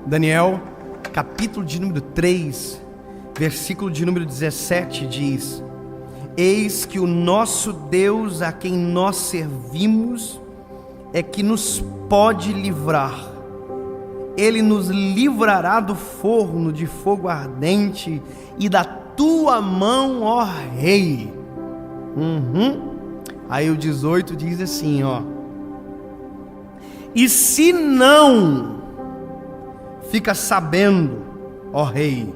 Daniel, capítulo de número 3, versículo de número 17 diz: eis que o nosso Deus, a quem nós servimos, é que nos pode livrar. Ele nos livrará do forno de fogo ardente e da tua mão, ó rei. Aí o 18 diz assim, ó: e se não, fica sabendo, ó rei,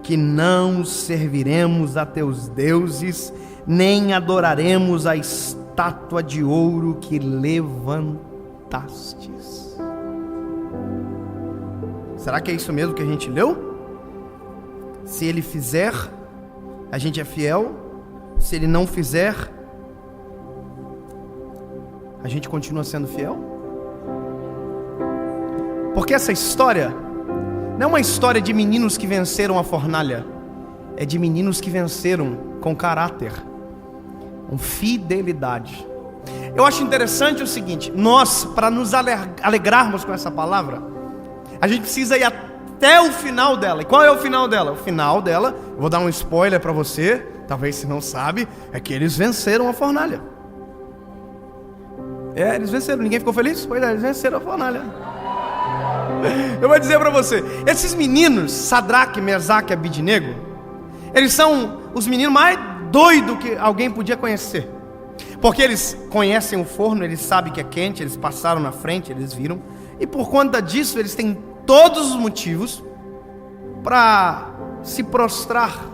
que não serviremos a teus deuses, nem adoraremos a estátua de ouro que levantastes. Será que é isso mesmo que a gente leu? Se ele fizer, a gente é fiel. Se ele não fizer, a gente continua sendo fiel? Porque essa história não é uma história de meninos que venceram a fornalha. É de meninos que venceram com caráter, com fidelidade. Eu acho interessante o seguinte: nós, para nos alegrarmos com essa palavra, a gente precisa ir até o final dela. E qual é o final dela? O final dela, eu vou dar um spoiler para você, talvez você não sabe, é que eles venceram a fornalha. Eles venceram. Ninguém ficou feliz? Pois é, eles venceram a fornalha. Eu vou dizer para você, esses meninos, Sadraque, Mesaque e Abidnego, eles são os meninos mais doidos que alguém podia conhecer. Porque eles conhecem o forno, eles sabem que é quente, eles passaram na frente, eles viram. E por conta disso, eles têm todos os motivos para se prostrar.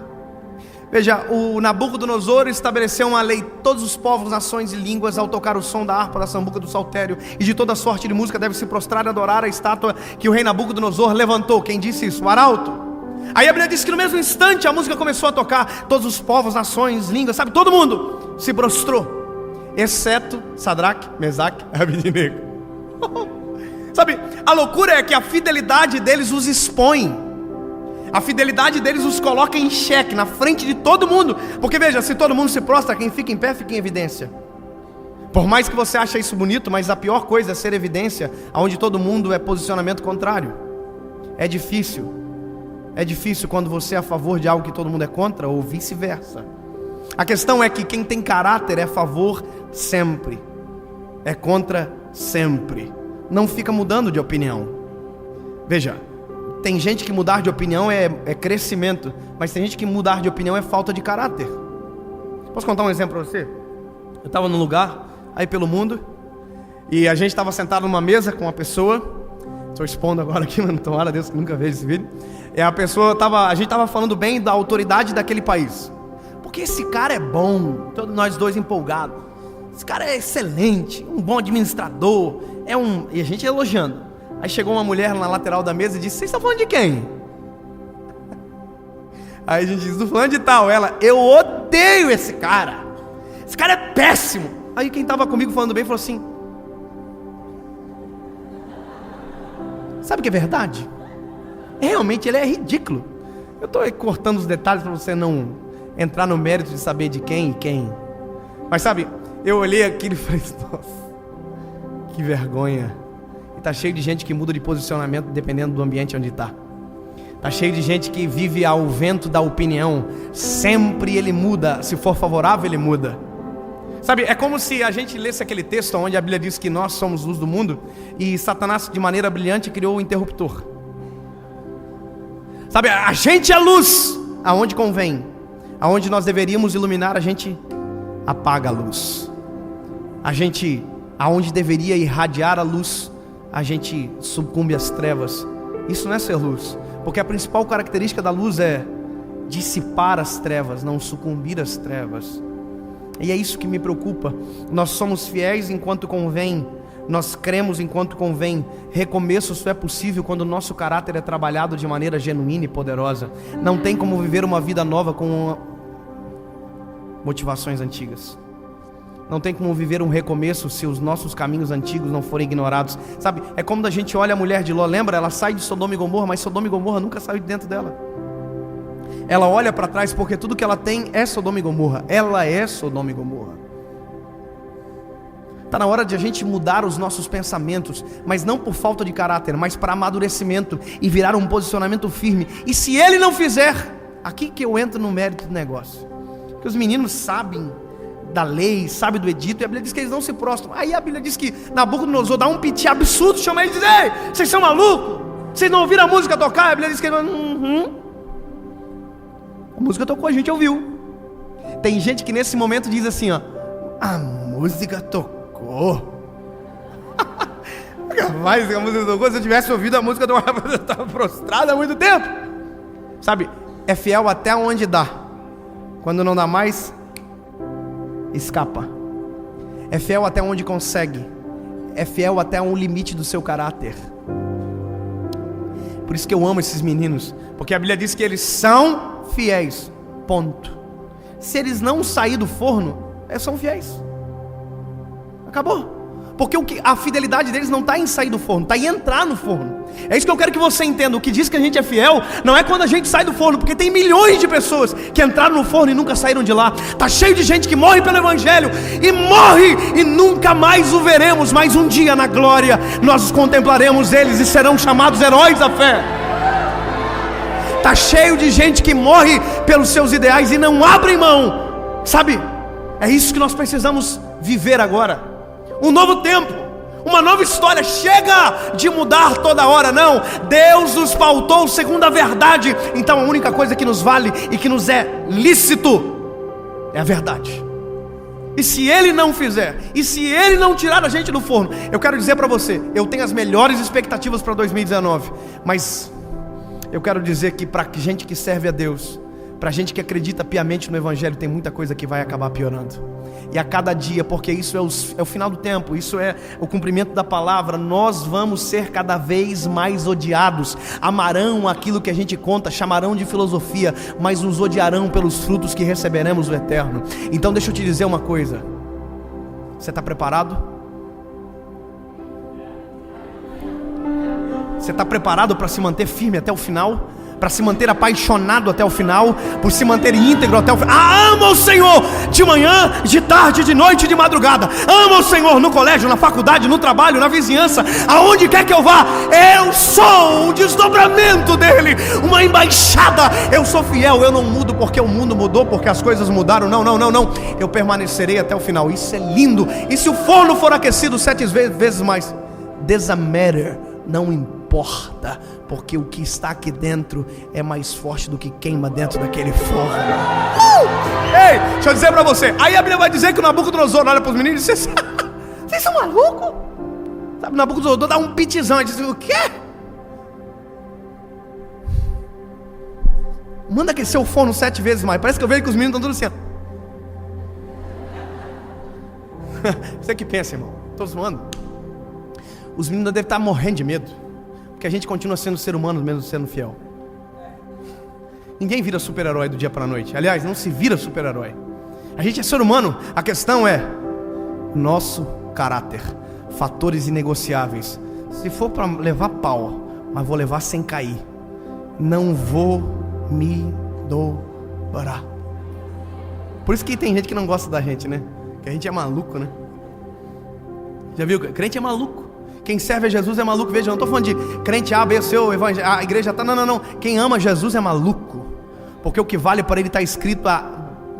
Veja, o Nabucodonosor estabeleceu uma lei: todos os povos, nações e línguas, ao tocar o som da harpa, da sambuca, do saltério e de toda sorte de música, devem se prostrar e adorar a estátua que o rei Nabucodonosor levantou. Quem disse isso? O arauto. Aí a Bíblia diz que no mesmo instante a música começou a tocar, todos os povos, nações, línguas, sabe, todo mundo se prostrou, exceto Sadraque, Mesaque e Abidnego. Sabe, a loucura é que a fidelidade deles os expõe. A fidelidade deles os coloca em xeque, na frente de todo mundo. Porque veja, se todo mundo se prostra, quem fica em pé fica em evidência. Por mais que você ache isso bonito, mas a pior coisa é ser evidência onde todo mundo é posicionamento contrário. É difícil. É difícil quando você é a favor de algo que todo mundo é contra, ou vice-versa. A questão é que quem tem caráter é a favor sempre, é contra sempre. Não fica mudando de opinião. Veja, tem gente que mudar de opinião é crescimento, mas tem gente que mudar de opinião é falta de caráter. Posso contar um exemplo para você? Eu estava num lugar, aí pelo mundo, e a gente estava sentado numa mesa com uma pessoa. Estou expondo agora aqui, mas tomara Deus que nunca veja esse vídeo. E a gente estava falando bem da autoridade daquele país. Porque esse cara é bom, todos nós dois empolgados. Esse cara é excelente, um bom administrador, e a gente elogiando. Aí chegou uma mulher na lateral da mesa e disse: vocês estão falando de quem? Aí a gente disse: estou falando de tal. Ela: eu odeio esse cara é péssimo. Aí quem estava comigo falando bem falou assim: sabe o que é verdade? Realmente ele é ridículo. Eu estou cortando os detalhes para você não entrar no mérito de saber de quem e quem. Mas sabe, eu olhei aquilo e falei: nossa, que vergonha. E tá cheio de gente que muda de posicionamento dependendo do ambiente onde está. Tá cheio de gente que vive ao vento da opinião. Sempre ele muda. Se for favorável, ele muda. Sabe, é como se a gente lesse aquele texto onde a Bíblia diz que nós somos luz do mundo, e Satanás, de maneira brilhante, criou o interruptor. Sabe, a gente é luz aonde convém. Aonde nós deveríamos iluminar, a gente apaga a luz. A gente, aonde deveria irradiar a luz, a gente sucumbe às trevas. Isso não é ser luz, porque a principal característica da luz é dissipar as trevas, não sucumbir às trevas. E é isso que me preocupa. Nós somos fiéis enquanto convém, nós cremos enquanto convém. Recomeço só é possível quando o nosso caráter é trabalhado de maneira genuína e poderosa. Não tem como viver uma vida nova com motivações antigas. Não tem como viver um recomeço se os nossos caminhos antigos não forem ignorados. Sabe, é como a gente olha a mulher de Ló. Lembra? Ela sai de Sodoma e Gomorra, mas Sodoma e Gomorra nunca saiu de dentro dela. Ela olha para trás porque tudo que ela tem é Sodoma e Gomorra. Ela é Sodoma e Gomorra. Está na hora de a gente mudar os nossos pensamentos, mas não por falta de caráter, mas para amadurecimento e virar um posicionamento firme. E se ele não fizer, aqui que eu entro no mérito do negócio. Porque os meninos sabem da lei, sabem do edito, e a Bíblia diz que eles não se prostram. Aí a Bíblia diz que Nabucodonosor dá um piti absurdo, chama eles e diz: ei, vocês são malucos? Vocês não ouviram a música tocar? A Bíblia diz que a música tocou, a gente ouviu. Tem gente que nesse momento diz assim, ó: a música tocou. Mas a música tocou. Se eu tivesse ouvido a música, eu estava prostrado há muito tempo. Sabe, é fiel até onde dá. Quando não dá mais, escapa. É fiel até onde consegue. É fiel até um limite do seu caráter. Por isso que eu amo esses meninos, porque a Bíblia diz que eles são fiéis, ponto. Se eles não saírem do forno, eles são fiéis. Acabou. Porque a fidelidade deles não está em sair do forno, está em entrar no forno. É isso que eu quero que você entenda. O que diz que a gente é fiel não é quando a gente sai do forno, porque tem milhões de pessoas que entraram no forno e nunca saíram de lá. Está cheio de gente que morre pelo Evangelho e morre e nunca mais o veremos. Mas um dia na glória nós contemplaremos eles e serão chamados heróis da fé. Está cheio de gente que morre pelos seus ideais e não abrem mão. Sabe, é isso que nós precisamos viver agora. Um novo tempo, uma nova história. Chega de mudar toda hora, não. Deus nos pautou segundo a verdade. Então a única coisa que nos vale e que nos é lícito é a verdade. E se Ele não fizer, e se Ele não tirar a gente do forno, eu quero dizer para você, eu tenho as melhores expectativas para 2019. Mas eu quero dizer que para gente que serve a Deus, para gente que acredita piamente no Evangelho, tem muita coisa que vai acabar piorando. E a cada dia, porque isso é o final do tempo, isso é o cumprimento da palavra, nós vamos ser cada vez mais odiados. Amarão aquilo que a gente conta, chamarão de filosofia, mas nos odiarão pelos frutos que receberemos do eterno. Então deixa eu te dizer uma coisa. Você está preparado? Você está preparado para se manter firme até o final? Para se manter apaixonado até o final, por se manter íntegro até o final. Ama o Senhor de manhã, de tarde, de noite, de madrugada. Ama o Senhor no colégio, na faculdade, no trabalho, na vizinhança, aonde quer que eu vá. Eu sou um desdobramento dele, uma embaixada. Eu sou fiel, eu não mudo porque o mundo mudou, porque as coisas mudaram. Não. Eu permanecerei até o final. Isso é lindo. E se o forno for aquecido 7 vezes mais, doesn't matter, não importa, porque o que está aqui dentro é mais forte do que queima dentro daquele forno. Ei, deixa eu dizer para você. Aí a Bíblia vai dizer que o Nabucodonosor olha para os meninos e diz: vocês são malucos? Sabe, o Nabucodonosor dá um pitizão e diz: o quê? Manda aquecer o forno 7 vezes mais. Parece que eu vejo que os meninos estão tudo assim. Você que pensa, irmão? Estou zoando. Os meninos devem estar morrendo de medo, porque a gente continua sendo ser humano mesmo sendo fiel. Ninguém vira super-herói do dia para a noite. Aliás, não se vira super-herói. A gente é ser humano. A questão é nosso caráter, fatores inegociáveis. Se for para levar pau, mas vou levar sem cair. Não vou me dobrar. Por isso que tem gente que não gosta da gente, né? Que a gente é maluco, né? Já viu? Crente é maluco. Quem serve a Jesus é maluco. Veja, eu não estou falando de crente A, B, C, a igreja está. Não. Quem ama Jesus é maluco. Porque o que vale para ele está escrito há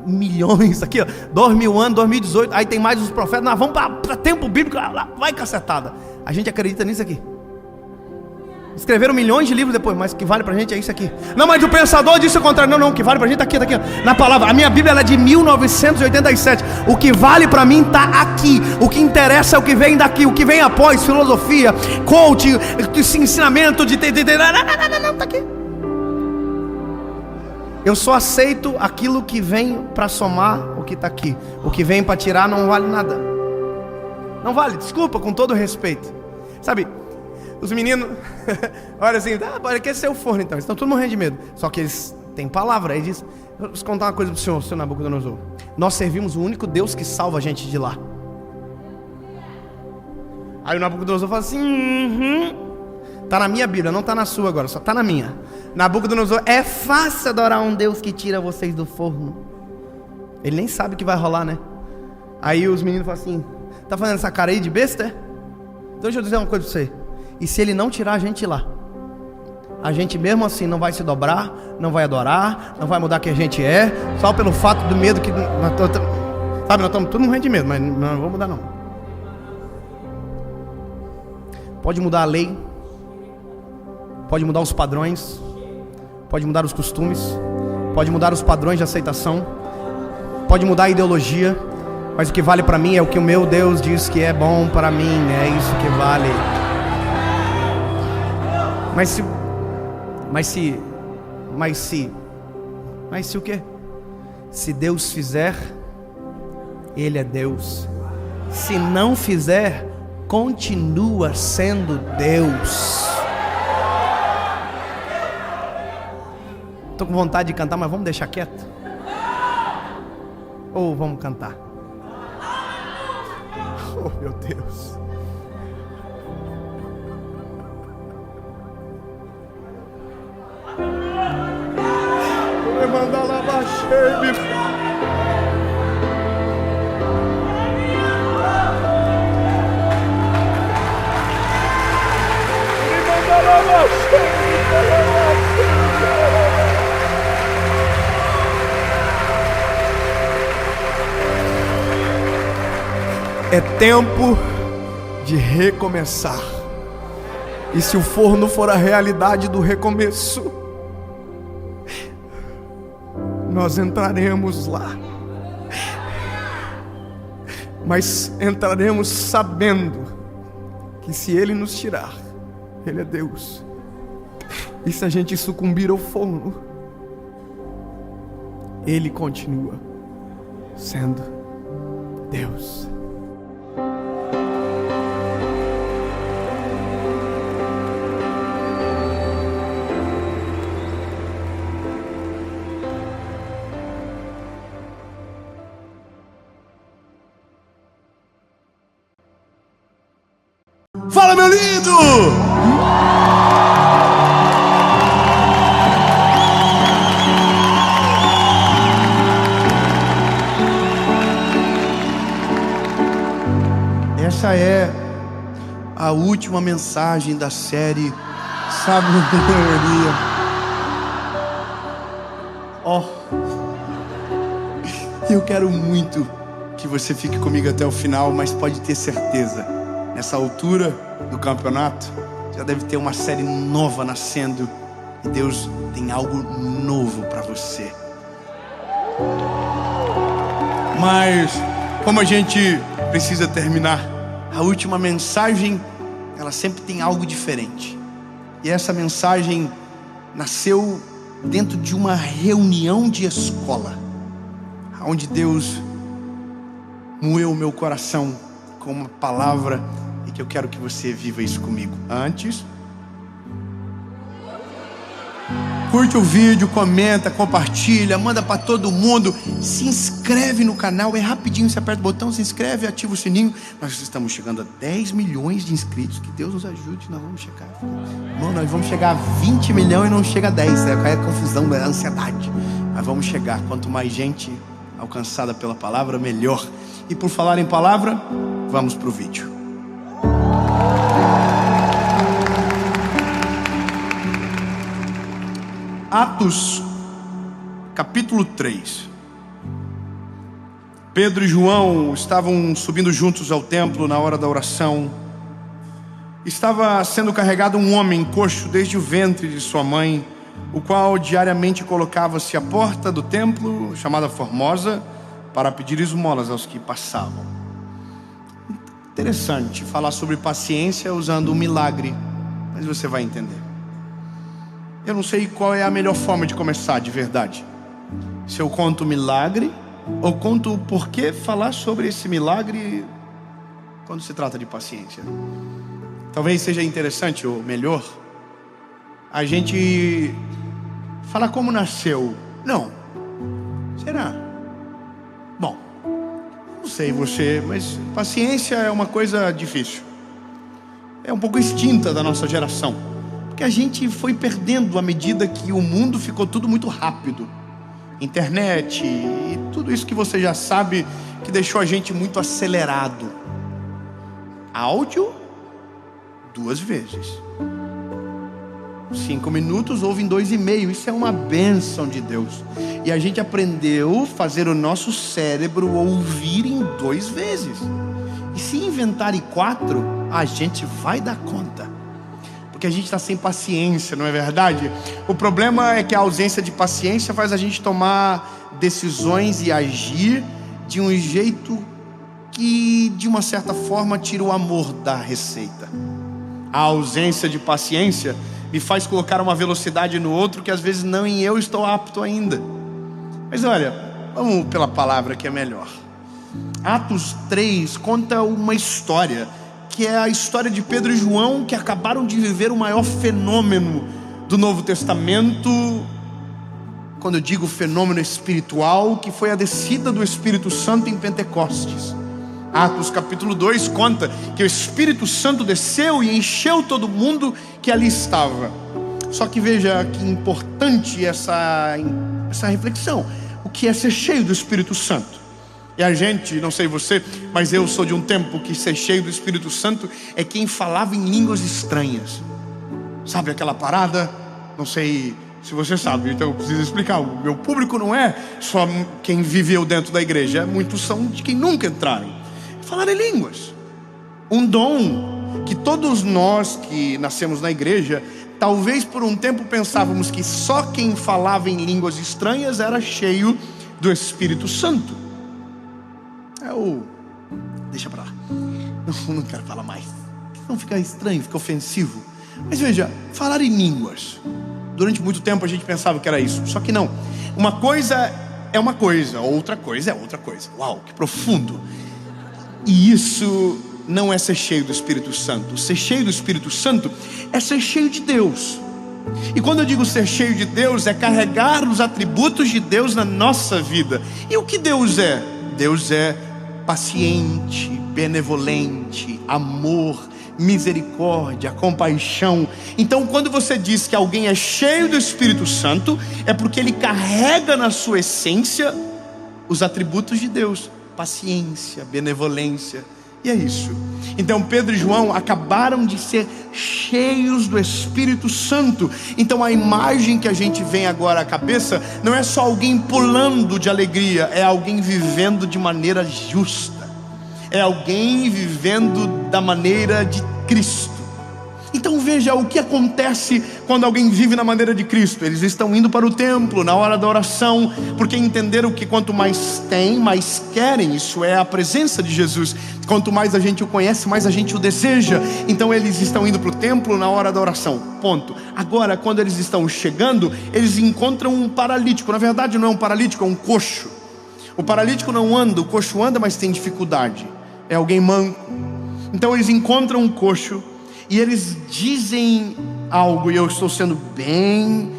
milhões. Aqui, ó, 2000 anos, 2018. Aí tem mais os profetas. Nós vamos para tempo bíblico. Lá vai cacetada. A gente acredita nisso aqui. Escreveram milhões de livros depois, mas o que vale pra gente é isso aqui. Não, mas o pensador disse o contrário. Não, o que vale pra gente tá aqui, na palavra. A minha Bíblia ela é de 1987. O que vale pra mim tá aqui. O que interessa é o que vem daqui. O que vem após, filosofia, coaching, ensinamento de... Não, tá aqui. Eu só aceito aquilo que vem pra somar o que tá aqui. O que vem pra tirar não vale nada. Não vale, desculpa, com todo respeito. Sabe... Os meninos, olha assim, pode aquecer o forno então, eles estão todos morrendo de medo. Só que eles têm palavra, aí diz, vou contar uma coisa para o senhor Nabucodonosor. Nós servimos o único Deus que salva a gente de lá. Aí o Nabucodonosor fala assim, tá na minha Bíblia, não tá na sua agora, só tá na minha. Nabucodonosor, é fácil adorar um Deus que tira vocês do forno. Ele nem sabe o que vai rolar, né? Aí os meninos falam assim, Tá fazendo essa cara aí de besta, é? Então deixa eu dizer uma coisa pra você. E se ele não tirar a gente lá? A gente mesmo assim não vai se dobrar, não vai adorar, não vai mudar quem a gente é, só pelo fato do medo que... Sabe, nós estamos tudo morrendo de medo, mas não vamos mudar não. Pode mudar a lei, pode mudar os padrões, pode mudar os costumes, pode mudar os padrões de aceitação, pode mudar a ideologia, mas o que vale para mim é o que o meu Deus diz que é bom para mim, é isso que vale. Mas se o quê? Se Deus fizer, Ele é Deus. Se não fizer, continua sendo Deus. Estou com vontade de cantar, mas vamos deixar quieto? Ou vamos cantar? Oh, meu Deus. Vou mandar lá baixar, é tempo de recomeçar. E se o forno for a realidade do recomeço, nós entraremos lá. Mas entraremos sabendo que se Ele nos tirar, Ele é Deus. E se a gente sucumbir ao forno, Ele continua sendo Deus. Fala, meu lindo! Essa é a última mensagem da série Sabedoria. Ó, eu quero muito que você fique comigo até o final, mas pode ter certeza, nessa altura do campeonato, já deve ter uma série nova nascendo e Deus tem algo novo para você. Mas como a gente precisa terminar, a última mensagem, ela sempre tem algo diferente. E essa mensagem nasceu dentro de uma reunião de escola, onde Deus moeu o meu coração com uma palavra, e que eu quero que você viva isso comigo. Antes, curte o vídeo, comenta, compartilha, manda para todo mundo, se inscreve no canal, é rapidinho, você aperta o botão, se inscreve, ativa o sininho. Nós estamos chegando a 10 milhões de inscritos, que Deus nos ajude, nós vamos chegar. Irmão, nós vamos chegar a 20 milhões e não chega a 10, é confusão, é ansiedade. Mas vamos chegar, quanto mais gente alcançada pela palavra, melhor. E por falar em palavra, vamos para o vídeo. Atos, capítulo 3. Pedro e João estavam subindo juntos ao templo na hora da oração. Estava sendo carregado um homem coxo desde o ventre de sua mãe, o qual diariamente colocava-se à porta do templo, chamada Formosa, para pedir esmolas aos que passavam. Interessante falar sobre paciência usando um milagre, mas você vai entender. Eu não sei qual é a melhor forma de começar de verdade. Se eu conto o milagre ou conto o porquê falar sobre esse milagre quando se trata de paciência. Talvez seja interessante ou melhor a gente falar como nasceu. Não. Será? Bom, não sei você, mas paciência é uma coisa difícil. É um pouco extinta da nossa geração, porque a gente foi perdendo à medida que o mundo ficou tudo muito rápido. Internet e tudo isso que você já sabe, que deixou a gente muito acelerado. Áudio, 2 vezes. 5 minutos, ouve em 2,5. Isso é uma bênção de Deus. E a gente aprendeu a fazer o nosso cérebro ouvir em 2 vezes. E se inventarem 4, a gente vai dar conta. Porque a gente está sem paciência, não é verdade? O problema é que a ausência de paciência faz a gente tomar decisões e agir de um jeito que, de uma certa forma, tira o amor da receita. A ausência de paciência me faz colocar uma velocidade no outro que às vezes nem eu estou apto ainda. Mas olha, vamos pela palavra que é melhor. Atos 3 conta uma história, que é a história de Pedro e João, que acabaram de viver o maior fenômeno do Novo Testamento. Quando eu digo fenômeno espiritual, que foi a descida do Espírito Santo em Pentecostes. Atos capítulo 2 conta que o Espírito Santo desceu e encheu todo mundo que ali estava. Só que veja que importante essa reflexão. O que é ser cheio do Espírito Santo? E a gente, não sei você, mas eu sou de um tempo que ser cheio do Espírito Santo é quem falava em línguas estranhas. Sabe aquela parada? Não sei se você sabe, então eu preciso explicar. O meu público não é só quem viveu dentro da igreja, muitos são de quem nunca entraram. Falar em línguas, um dom que todos nós que nascemos na igreja, talvez por um tempo pensávamos que só quem falava em línguas estranhas era cheio do Espírito Santo. Deixa pra lá, não quero falar mais, não fica estranho, fica ofensivo. Mas veja, falar em línguas, durante muito tempo a gente pensava que era isso, só que não. Uma coisa é uma coisa, outra coisa é outra coisa. Uau, que profundo. E isso não é ser cheio do Espírito Santo. Ser cheio do Espírito Santo é ser cheio de Deus. E quando eu digo ser cheio de Deus, é carregar os atributos de Deus na nossa vida. E o que Deus é? Deus é paciente, benevolente, amor, misericórdia, compaixão. Então quando você diz que alguém é cheio do Espírito Santo, é porque ele carrega na sua essência os atributos de Deus: paciência, benevolência. E é isso. Então Pedro e João acabaram de ser cheios do Espírito Santo. Então a imagem que a gente vem agora à cabeça não é só alguém pulando de alegria, é alguém vivendo de maneira justa, é alguém vivendo da maneira de Cristo. Então veja o que acontece quando alguém vive na maneira de Cristo. Eles estão indo para o templo na hora da oração, porque entenderam que quanto mais tem, mais querem. Isso é a presença de Jesus. Quanto mais a gente o conhece, mais a gente o deseja. Então eles estão indo para o templo na hora da oração, ponto. Agora, quando eles estão chegando, eles encontram um paralítico. Na verdade não é um paralítico, é um coxo. O paralítico não anda, o coxo anda, mas tem dificuldade. É alguém manco. Então eles encontram um coxo e eles dizem algo, e eu estou sendo bem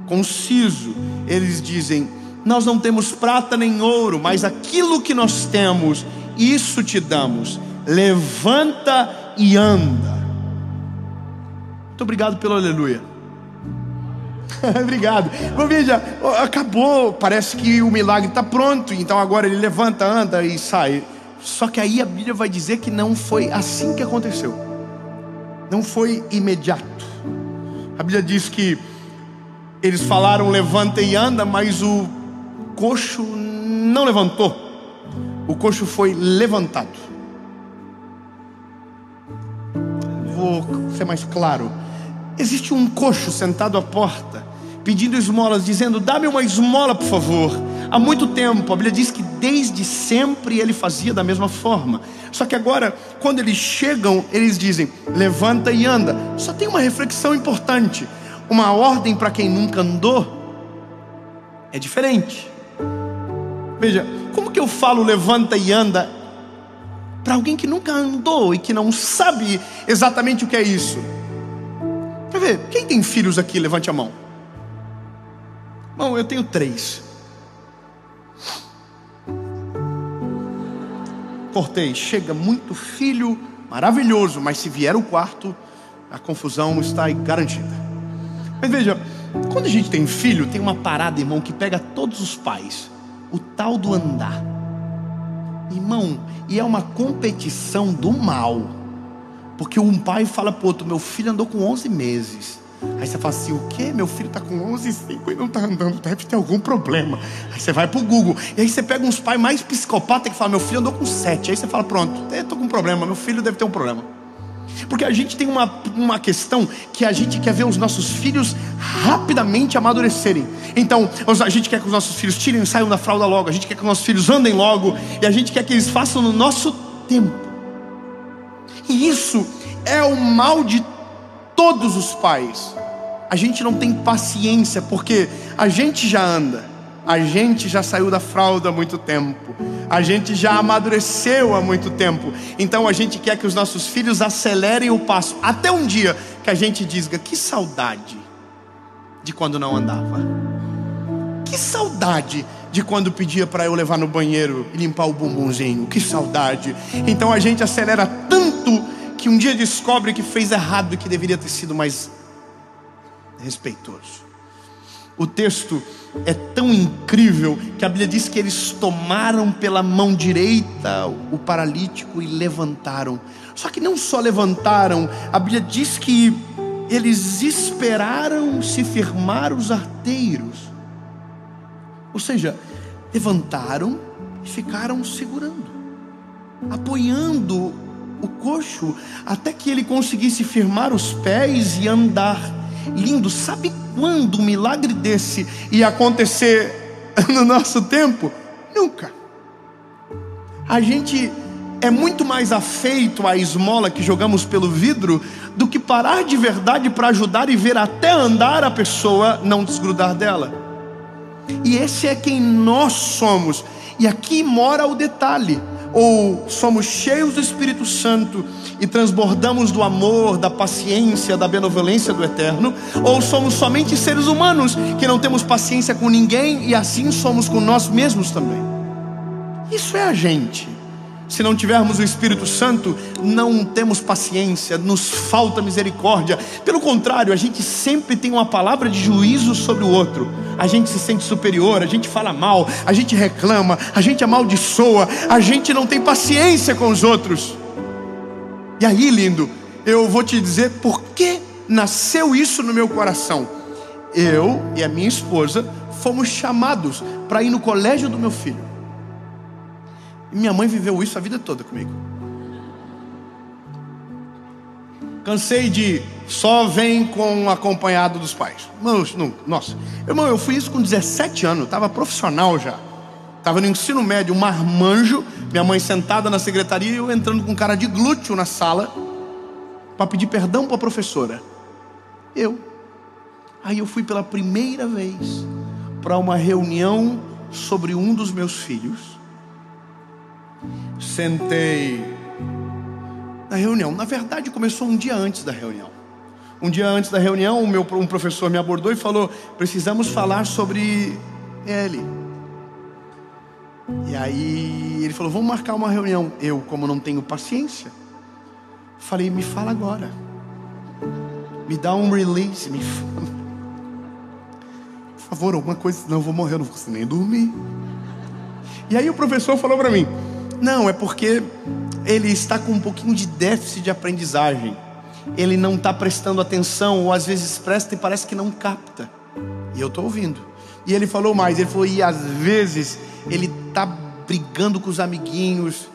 conciso. Eles dizem: nós não temos prata nem ouro, mas aquilo que nós temos, isso te damos. Levanta e anda. Muito obrigado pelo aleluia. Obrigado. Bom, veja, acabou, parece que o milagre está pronto. Então agora ele levanta, anda e sai. Só que aí a Bíblia vai dizer que não foi assim que aconteceu. Não foi imediato. A Bíblia diz que eles falaram levanta e anda, mas o coxo não levantou. O coxo foi levantado. Vou ser mais claro. Existe um coxo sentado à porta, pedindo esmolas, dizendo: dá-me uma esmola, por favor. Há muito tempo, a Bíblia diz que desde sempre ele fazia da mesma forma. Só que agora, quando eles chegam, eles dizem: levanta e anda. Só tem uma reflexão importante. Uma ordem para quem nunca andou é diferente. Veja, como que eu falo levanta e anda para alguém que nunca andou e que não sabe exatamente o que é isso? Quer ver, quem tem filhos aqui? Levante a mão. Bom, eu tenho 3. Cortei, chega muito filho, maravilhoso, mas se vier o quarto, a confusão está garantida. Mas veja, quando a gente tem filho, tem uma parada, irmão, que pega todos os pais: o tal do andar. Irmão, e é uma competição do mal. Porque um pai fala pro outro: meu filho andou com 11 meses. Aí você fala assim: o quê? Meu filho está com 11,5 e não está andando, deve ter algum problema. Aí você vai pro Google, e aí você pega uns pais mais psicopatas que falam: meu filho andou com 7. Aí você fala: pronto, estou com um problema, meu filho deve ter um problema. Porque a gente tem uma questão que a gente quer ver os nossos filhos rapidamente amadurecerem. Então a gente quer que os nossos filhos tirem e saiam da fralda logo. A gente quer que os nossos filhos andem logo. E a gente quer que eles façam no nosso tempo. E isso é o mal de todos os pais. A gente não tem paciência, porque a gente já anda, a gente já saiu da fralda há muito tempo, a gente já amadureceu há muito tempo. Então a gente quer que os nossos filhos acelerem o passo, até um dia que a gente diga: que saudade de quando não andava, que saudade de quando pedia para eu levar no banheiro e limpar o bumbumzinho, que saudade. Então a gente acelera tanto que um dia descobre que fez errado e que deveria ter sido mais respeitoso. O texto é tão incrível que a Bíblia diz que eles tomaram pela mão direita o paralítico e levantaram. Só que não só levantaram, a Bíblia diz que eles esperaram se firmar os arteiros. Ou seja, levantaram e ficaram segurando, apoiando o coxo, até que ele conseguisse firmar os pés e andar. Lindo. Sabe quando um milagre desse ia acontecer no nosso tempo? Nunca. A gente é muito mais afeito à esmola que jogamos pelo vidro do que parar de verdade para ajudar e ver até andar a pessoa não desgrudar dela. E esse é quem nós somos. E aqui mora o detalhe: ou somos cheios do Espírito Santo e transbordamos do amor, da paciência, da benevolência do Eterno, ou somos somente seres humanos que não temos paciência com ninguém e assim somos com nós mesmos também. Isso é a gente. Se não tivermos o Espírito Santo, não temos paciência, nos falta misericórdia. Pelo contrário, a gente sempre tem uma palavra de juízo sobre o outro. A gente se sente superior, a gente fala mal, a gente reclama, a gente amaldiçoa, a gente não tem paciência com os outros. E aí, lindo, eu vou te dizer por que nasceu isso no meu coração. Eu e a minha esposa fomos chamados para ir no colégio do meu filho. Minha mãe viveu isso a vida toda comigo. Cansei de só vem com acompanhado dos pais. Nossa, irmão, eu fui isso com 17 anos, estava profissional já. Estava no ensino médio, um marmanjo. Minha mãe sentada na secretaria e eu entrando com cara de glúteo na sala para pedir perdão para a professora. Aí eu fui pela primeira vez para uma reunião sobre um dos meus filhos. Sentei na reunião. Na verdade, começou um dia antes da reunião. Um dia antes da reunião, um professor me abordou e falou: precisamos falar sobre ele. E aí ele falou: vamos marcar uma reunião. Eu, como não tenho paciência, falei: me fala agora, me dá um release, me fala, por favor, alguma coisa, senão eu vou morrer, eu não vou conseguir nem dormir. E aí o professor falou para mim: não, é porque ele está com um pouquinho de déficit de aprendizagem. Ele não está prestando atenção, ou às vezes presta e parece que não capta. E eu estou ouvindo. E ele falou mais, ele falou: e às vezes ele está brigando com os amiguinhos.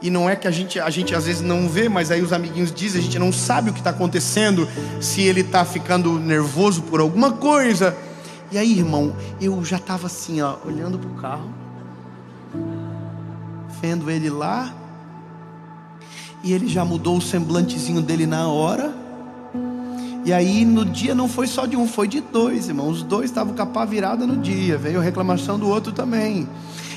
E não é que a gente às vezes não vê, mas aí os amiguinhos dizem, a gente não sabe o que está acontecendo, se ele está ficando nervoso por alguma coisa. E aí, irmão, eu já estava assim, ó, olhando para o carro, vendo ele lá, e ele já mudou o semblantezinho dele na hora. E aí no dia não foi só de um, foi de dois, irmão. Os dois estavam com a pá virada no dia. Veio reclamação do outro também.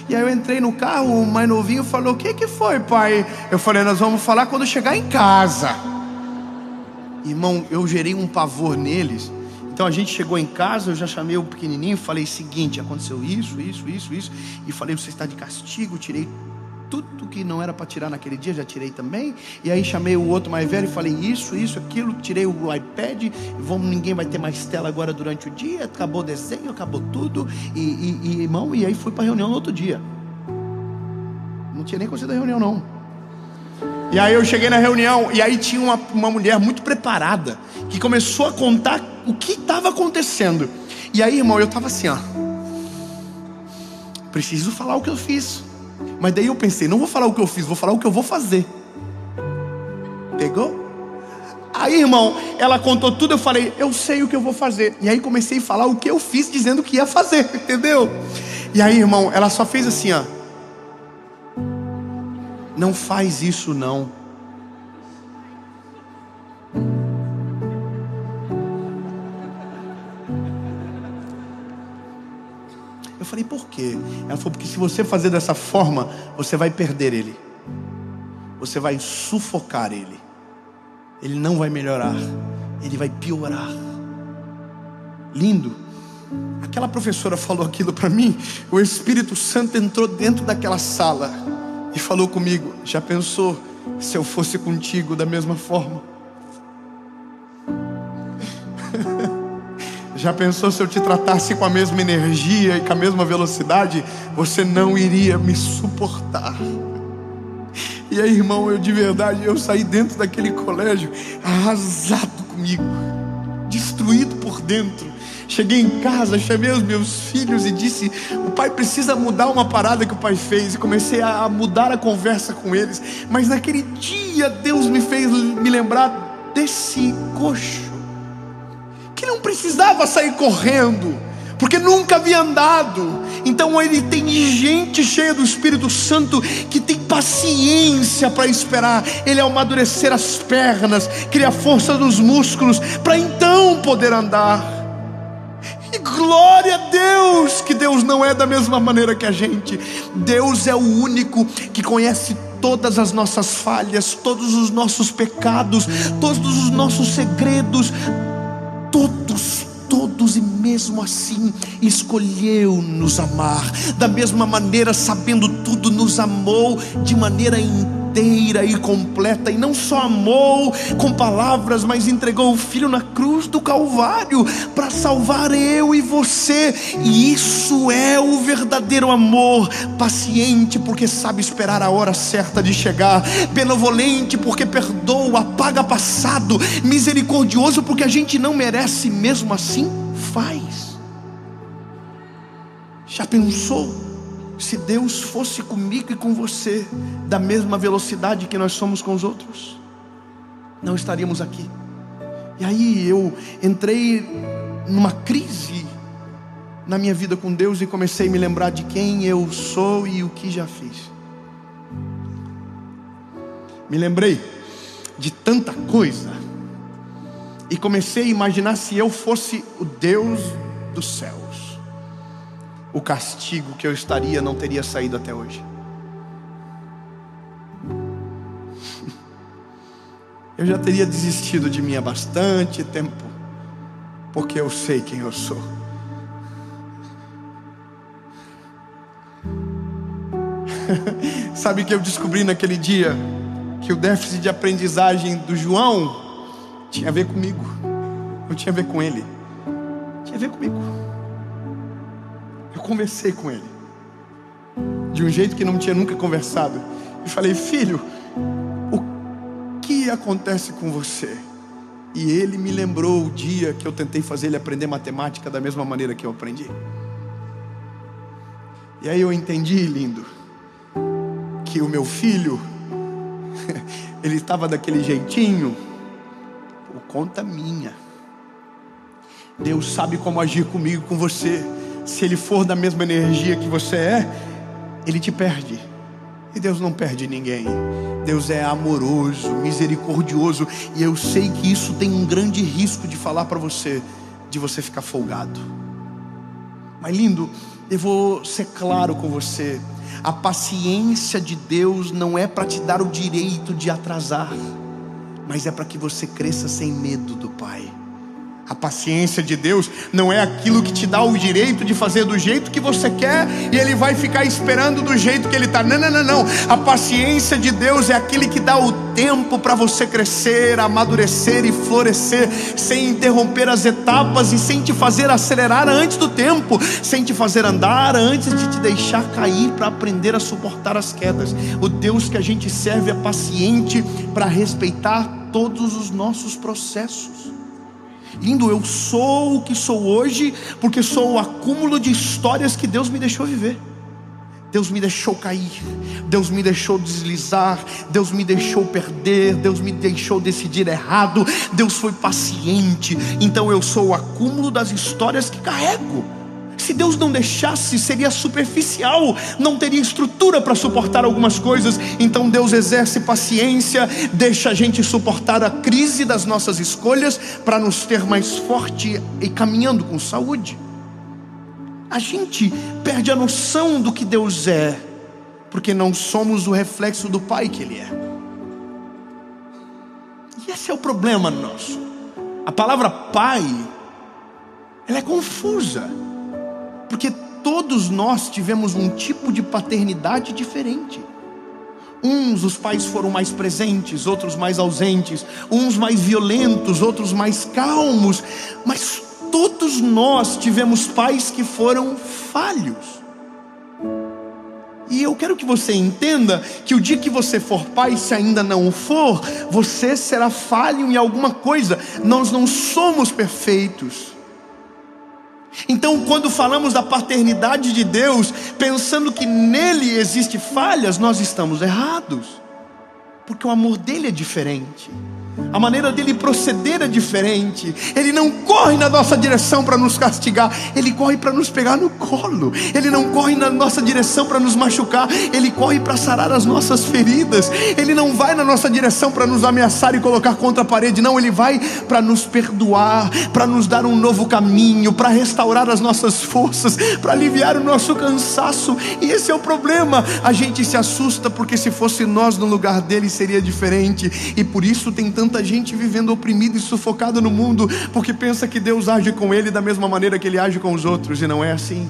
E aí eu entrei no carro, o mais novinho falou: o que foi, pai? Eu falei: nós vamos falar quando chegar em casa. Irmão, eu gerei um pavor neles. Então a gente chegou em casa, eu já chamei o pequenininho, falei: seguinte, aconteceu isso. E falei: você está de castigo. Tirei tudo que não era para tirar naquele dia, já tirei também. E aí chamei o outro mais velho e falei: isso, aquilo. Tirei o iPad, ninguém vai ter mais tela agora durante o dia. Acabou o desenho, acabou tudo. Irmão, e aí fui para a reunião no outro dia. Não tinha nem acontecido a reunião, não. E aí eu cheguei na reunião, e aí tinha uma mulher muito preparada, que começou a contar o que estava acontecendo. E aí, irmão, eu estava assim, ó, preciso falar o que eu fiz. Mas daí eu pensei, não vou falar o que eu fiz, vou falar o que eu vou fazer. Pegou? Aí, irmão, ela contou tudo, eu falei, eu sei o que eu vou fazer. E aí comecei a falar o que eu fiz, dizendo que ia fazer, entendeu? E aí, irmão, ela só fez assim, ó, não faz isso não. Eu falei, por quê? Ela falou, porque se você fazer dessa forma, você vai perder ele. Você vai sufocar ele. Ele não vai melhorar. Ele vai piorar. Lindo. Aquela professora falou aquilo para mim. O Espírito Santo entrou dentro daquela sala e falou comigo, já pensou se eu fosse contigo da mesma forma? Já pensou se eu te tratasse com a mesma energia e com a mesma velocidade? Você não iria me suportar. E aí, irmão, eu de verdade, eu saí dentro daquele colégio arrasado comigo, destruído por dentro. Cheguei em casa, chamei os meus filhos e disse, o pai precisa mudar uma parada que o pai fez. E comecei a mudar a conversa com eles. Mas naquele dia Deus me fez me lembrar desse coxo, que não precisava sair correndo, porque nunca havia andado. Então ele tem gente cheia do Espírito Santo que tem paciência para esperar ele amadurecer as pernas, criar força nos músculos, para então poder andar. E glória a Deus, que Deus não é da mesma maneira que a gente. Deus é o único que conhece todas as nossas falhas, todos os nossos pecados, todos os nossos segredos, todos, e mesmo assim escolheu nos amar. Da mesma maneira, sabendo tudo, nos amou de maneira inteira e completa. E não só amou com palavras, mas entregou o Filho na cruz do Calvário para salvar eu e você. E isso é o verdadeiro amor. Paciente porque sabe esperar a hora certa de chegar, benevolente porque perdoa, apaga passado, misericordioso porque a gente não merece, mesmo assim faz. Já pensou se Deus fosse comigo e com você da mesma velocidade que nós somos com os outros? Não estaríamos aqui. E aí eu entrei numa crise na minha vida com Deus e comecei a me lembrar de quem eu sou e o que já fiz. Me lembrei de tanta coisa e comecei a imaginar, se eu fosse o Deus dos céus, o castigo que eu estaria não teria saído até hoje. Eu já teria desistido de mim há bastante tempo, porque eu sei quem eu sou. Sabe o que eu descobri naquele dia? Que o déficit de aprendizagem do João tinha a ver comigo, não tinha a ver com ele, tinha a ver comigo. Eu conversei com ele de um jeito que não tinha nunca conversado. Eu falei, filho, o que acontece com você? E ele me lembrou o dia que eu tentei fazer ele aprender matemática da mesma maneira que eu aprendi. E aí eu entendi, lindo, que o meu filho ele estava daquele jeitinho por conta minha. Deus sabe como agir comigo, com você. Se ele for da mesma energia que você é, ele te perde. E Deus não perde ninguém. Deus é amoroso, misericordioso. E eu sei que isso tem um grande risco de falar para você, de você ficar folgado. Mas lindo, eu vou ser claro com você. A paciência de Deus não é para te dar o direito de atrasar, mas é para que você cresça sem medo do Pai. A paciência de Deus não é aquilo que te dá o direito de fazer do jeito que você quer e Ele vai ficar esperando do jeito que Ele está. Não, não, não, não. A paciência de Deus é aquele que dá o tempo para você crescer, amadurecer e florescer, sem interromper as etapas e sem te fazer acelerar antes do tempo, sem te fazer andar antes de te deixar cair, para aprender a suportar as quedas. O Deus que a gente serve é paciente para respeitar todos os nossos processos. Lindo, eu sou o que sou hoje porque sou o acúmulo de histórias que Deus me deixou viver. Deus me deixou cair, Deus me deixou deslizar, Deus me deixou perder, Deus me deixou decidir errado. Deus foi paciente, então eu sou o acúmulo das histórias que carrego. Se Deus não deixasse, seria superficial, não teria estrutura para suportar algumas coisas. Então Deus exerce paciência, deixa a gente suportar a crise das nossas escolhas, para nos ter mais forte e caminhando com saúde. A gente perde a noção do que Deus é, porque não somos o reflexo do Pai que Ele é. E esse é o problema nosso. A palavra Pai, ela é confusa, porque todos nós tivemos um tipo de paternidade diferente. Uns, os pais foram mais presentes, outros mais ausentes, uns mais violentos, outros mais calmos, mas todos nós tivemos pais que foram falhos. E eu quero que você entenda que o dia que você for pai, se ainda não o for, você será falho em alguma coisa. Nós não somos perfeitos. Então, quando falamos da paternidade de Deus, pensando que nele existe falhas, nós estamos errados, porque o amor dele é diferente, a maneira dele proceder é diferente. Ele não corre na nossa direção para nos castigar, ele corre para nos pegar no colo. Ele não corre na nossa direção para nos machucar, ele corre para sarar as nossas feridas. Ele não vai na nossa direção para nos ameaçar e colocar contra a parede. Não, ele vai para nos perdoar, para nos dar um novo caminho, para restaurar as nossas forças, para aliviar o nosso cansaço. E esse é o problema. A gente se assusta porque se fosse nós no lugar dele seria diferente. E por isso tem tanta gente vivendo oprimida e sufocada no mundo, porque pensa que Deus age com ele da mesma maneira que ele age com os outros, e não é assim.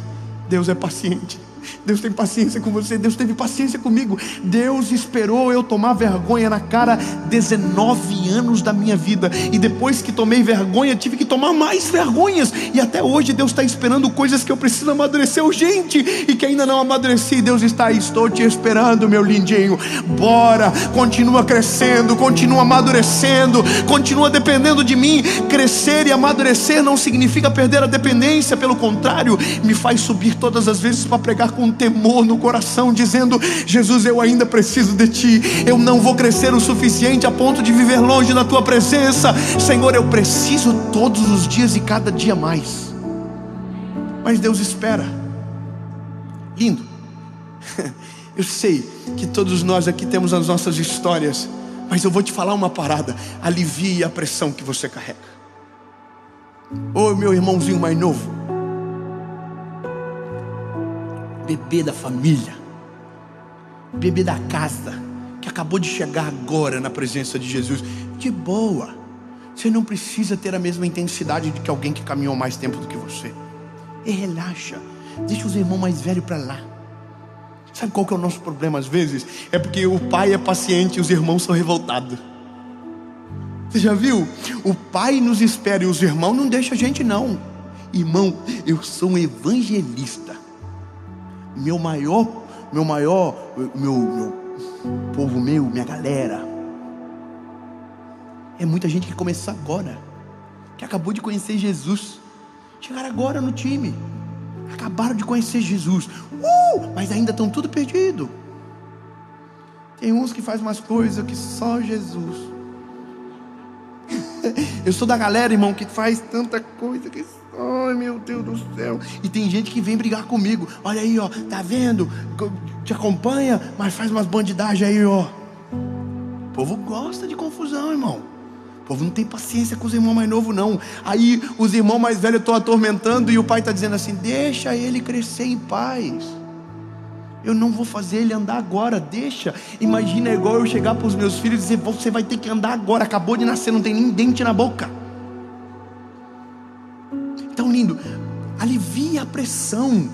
Deus é paciente, Deus tem paciência com você, Deus teve paciência comigo. Deus esperou eu tomar vergonha na cara 19 anos da minha vida, e depois que tomei vergonha, tive que tomar mais vergonhas, e até hoje Deus está esperando coisas que eu preciso amadurecer urgente, e que ainda não amadureci. Deus está aí, estou te esperando, meu lindinho. Bora, continua crescendo, continua amadurecendo, continua dependendo de mim. Crescer e amadurecer não significa perder a dependência, pelo contrário, me faz subir todas as vezes para pregar com temor no coração, dizendo: Jesus, eu ainda preciso de ti, eu não vou crescer o suficiente a ponto de viver longe da tua presença. Senhor, eu preciso todos os dias e cada dia mais. Mas Deus espera. Lindo. Eu sei que todos nós aqui temos as nossas histórias, mas eu vou te falar uma parada: alivie a pressão que você carrega. Ô meu irmãozinho mais novo, bebê da família, bebê da casa, que acabou de chegar agora na presença de Jesus, de boa, você não precisa ter a mesma intensidade de que alguém que caminhou mais tempo do que você. E relaxa, deixa os irmãos mais velhos para lá. Sabe qual que é o nosso problema às vezes? É porque o pai é paciente e os irmãos são revoltados. Você já viu? O pai nos espera e os irmãos não deixam a gente não. Irmão, eu sou um evangelista. Meu povo meu, minha galera, é muita gente que começou agora, que acabou de conhecer Jesus, chegaram agora no time, acabaram de conhecer Jesus, mas ainda estão tudo perdido. Tem uns que fazem umas coisas que só Jesus. Eu sou da galera, irmão, que faz tanta coisa que... Ai, meu Deus do céu. E tem gente que vem brigar comigo. Olha aí, ó, tá vendo? Te acompanha, mas faz umas bandidagens aí, ó. O povo gosta de confusão, irmão. O povo não tem paciência com os irmãos mais novos, não. Aí os irmãos mais velhos estão atormentando e o pai está dizendo assim: deixa ele crescer em paz. Eu não vou fazer ele andar agora, deixa. Imagina, é igual eu chegar para os meus filhos e dizer: você vai ter que andar agora, acabou de nascer, não tem nem dente na boca. Então, lindo, alivia a pressão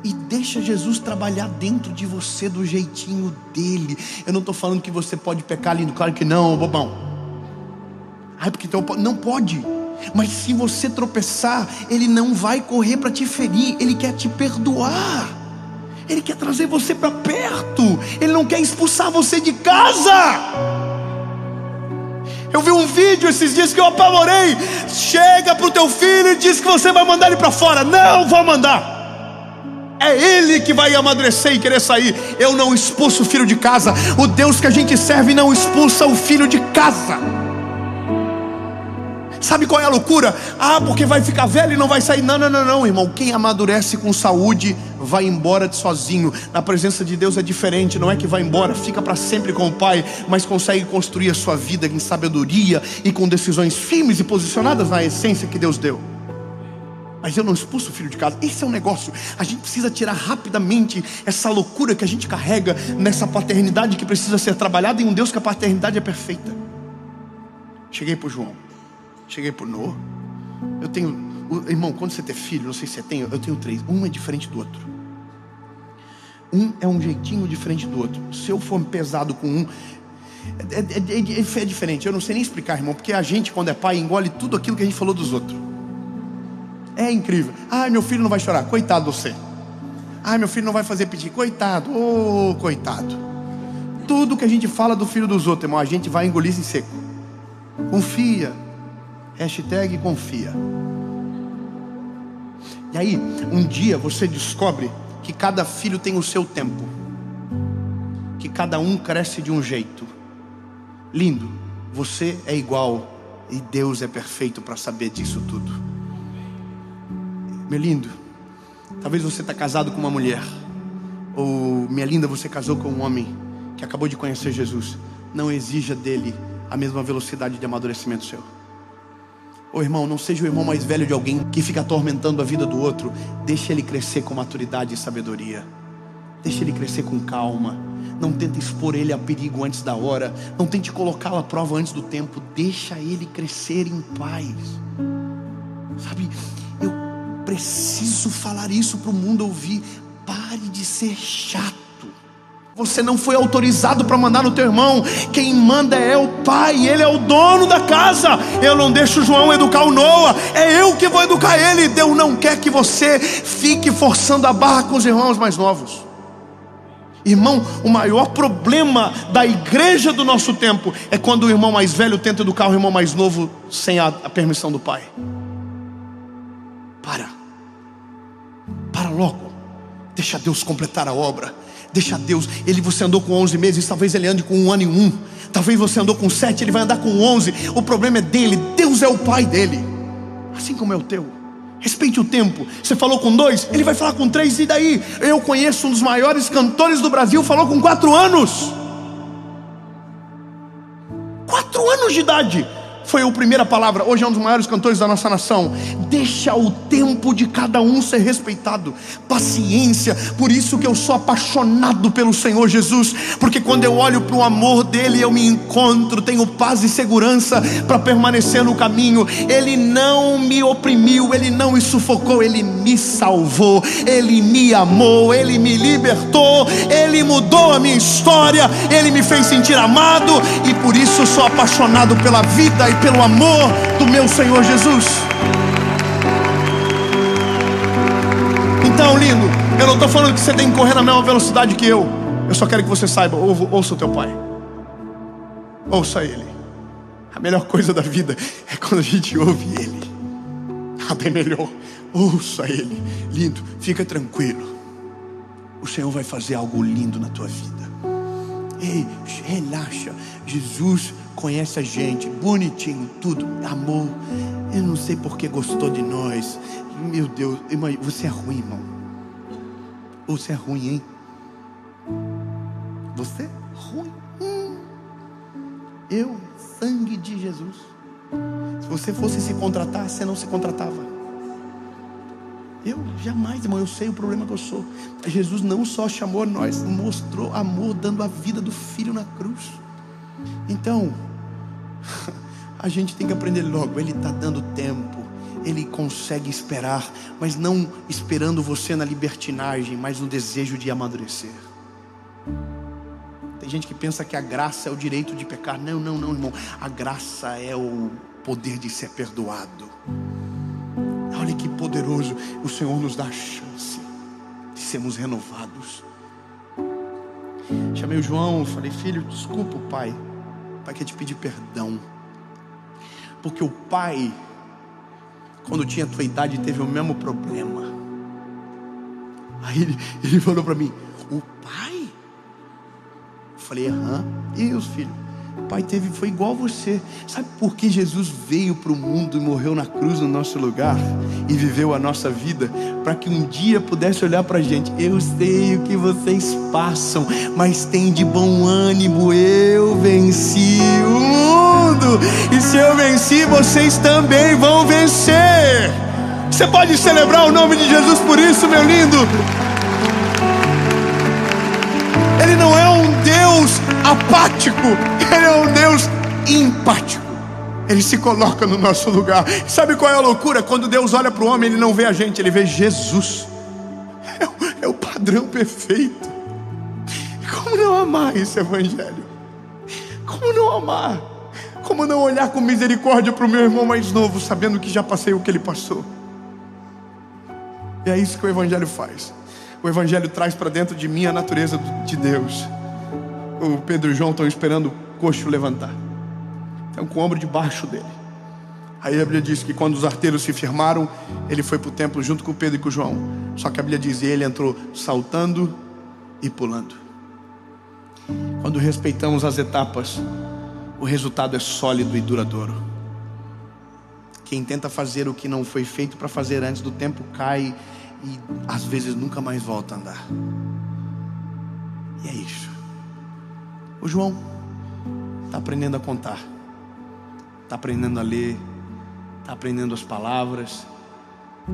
e deixa Jesus trabalhar dentro de você do jeitinho dele. Eu não estou falando que você pode pecar, lindo, claro que não, bobão. Porque então, não pode. Mas se você tropeçar, ele não vai correr para te ferir, ele quer te perdoar, ele quer trazer você para perto, ele não quer expulsar você de casa. Eu vi um vídeo esses dias que eu apavorei. Chega para o teu filho e diz que você vai mandar ele para fora. Não vou mandar. É ele que vai amadurecer e querer sair. Eu não expulso o filho de casa. O Deus que a gente serve não expulsa o filho de casa. Sabe qual é a loucura? Porque vai ficar velho e não vai sair. Não, irmão. Quem amadurece com saúde vai embora sozinho. Na presença de Deus é diferente. Não é que vai embora, fica para sempre com o Pai, mas consegue construir a sua vida em sabedoria e com decisões firmes e posicionadas na essência que Deus deu. Mas eu não expulso o filho de casa. Esse é um negócio. A gente precisa tirar rapidamente essa loucura que a gente carrega nessa paternidade que precisa ser trabalhada em um Deus que a paternidade é perfeita. Cheguei para o João, cheguei para o Noah. Eu tenho, irmão, quando você tem filho, não sei se você tem, eu tenho 3. Um é diferente do outro. Um é um jeitinho diferente do outro. Se eu for pesado com um, é diferente. Eu não sei nem explicar, irmão, porque a gente, quando é pai, engole tudo aquilo que a gente falou dos outros. É incrível. Meu filho não vai chorar. Coitado de você. Meu filho não vai fazer piti. Coitado. Coitado. Tudo que a gente fala do filho dos outros, irmão, a gente vai engolir em seco. Confia. Hashtag confia. E aí, um dia você descobre que cada filho tem o seu tempo, que cada um cresce de um jeito. Lindo. Você é igual e Deus é perfeito para saber disso tudo. Meu lindo, talvez você está casado com uma mulher, ou minha linda, você casou com um homem que acabou de conhecer Jesus. Não exija dele a mesma velocidade de amadurecimento seu. Irmão, não seja o irmão mais velho de alguém que fica atormentando a vida do outro. Deixa ele crescer com maturidade e sabedoria. Deixa ele crescer com calma. Não tenta expor ele a perigo antes da hora. Não tente colocá-lo à prova antes do tempo. Deixa ele crescer em paz. Sabe, eu preciso falar isso para o mundo ouvir. Pare de ser chato. Você não foi autorizado para mandar no teu irmão. Quem manda é o pai, ele é o dono da casa. Eu não deixo o João educar o Noah, é eu que vou educar ele. Deus não quer que você fique forçando a barra com os irmãos mais novos. Irmão, o maior problema da igreja do nosso tempo é quando o irmão mais velho tenta educar o irmão mais novo sem a permissão do pai. Para logo. Deixa Deus completar a obra. Deixa Deus. Você andou com 11 meses, talvez ele ande com 1 ano e 1. Talvez você andou com 7, ele vai andar com 11. O problema é dele. Deus é o pai dele, assim como é o teu. Respeite o tempo. Você falou com 2, ele vai falar com 3. E daí? Eu conheço um dos maiores cantores do Brasil, falou com 4 anos. 4 anos de idade. Foi a primeira palavra. Hoje é um dos maiores cantores da nossa nação. Deixa o tempo de cada um ser respeitado. Paciência. Por isso que eu sou apaixonado pelo Senhor Jesus, porque quando eu olho para o amor dele, eu me encontro, tenho paz e segurança para permanecer no caminho. Ele não me oprimiu, ele não me sufocou, ele me salvou, ele me amou, ele me libertou, ele mudou a minha história, ele me fez sentir amado. E por isso eu sou apaixonado pela vida e pelo amor do meu Senhor Jesus. Então, lindo, eu não estou falando que você tem que correr na mesma velocidade que eu. Eu só quero que você saiba, ouça o teu pai. Ouça ele. A melhor coisa da vida é quando a gente ouve ele. Bem melhor. Ouça ele. Lindo, fica tranquilo. O Senhor vai fazer algo lindo na tua vida. Ei, relaxa. Jesus conhece a gente, bonitinho, tudo, amor. Eu não sei porque gostou de nós. Meu Deus, irmão, você é ruim, irmão. Você é ruim, hein? Você é ruim. Eu, sangue de Jesus. Se você fosse se contratar, você não se contratava. Eu jamais, irmão, eu sei o problema que eu sou. Jesus não só chamou a nós, mostrou amor dando a vida do Filho na cruz. Então, a gente tem que aprender logo. Ele está dando tempo, Ele consegue esperar, mas não esperando você na libertinagem, mas no desejo de amadurecer. Tem gente que pensa que a graça é o direito de pecar. Não, irmão. A graça é o poder de ser perdoado. Olha que poderoso. O Senhor nos dá a chance de sermos renovados. Chamei o João, falei: filho, desculpa o pai. O pai quer te pedir perdão. Porque o pai, quando tinha a tua idade, teve o mesmo problema. Aí ele falou para mim: o pai? Eu falei: aham. E os filhos? O pai foi igual você. Sabe por que Jesus veio para o mundo e morreu na cruz no nosso lugar e viveu a nossa vida? Para que um dia pudesse olhar para a gente: eu sei o que vocês passam, mas tem de bom ânimo, eu venci o mundo, e se eu venci, vocês também vão vencer. Você pode celebrar o nome de Jesus por isso, meu lindo? Ele não é um Deus apático, Ele é um Deus empático. Ele se coloca no nosso lugar. Sabe qual é a loucura? Quando Deus olha para o homem, Ele não vê a gente, Ele vê Jesus. É o padrão perfeito. Como não amar esse evangelho? Como não amar? Como não olhar com misericórdia para o meu irmão mais novo, sabendo que já passei o que ele passou? E é isso que o evangelho faz. O evangelho traz para dentro de mim a natureza de Deus. O Pedro e o João estão esperando o coxo levantar. Estão com o ombro debaixo dele. Aí a Bíblia diz que quando os arteiros se firmaram, ele foi para o templo junto com o Pedro e com o João. Só que a Bíblia diz que ele entrou saltando e pulando. Quando respeitamos as etapas, o resultado é sólido e duradouro. Quem tenta fazer o que não foi feito para fazer antes do tempo cai e às vezes nunca mais volta a andar. E é isso. O João está aprendendo a contar, está aprendendo a ler, está aprendendo as palavras.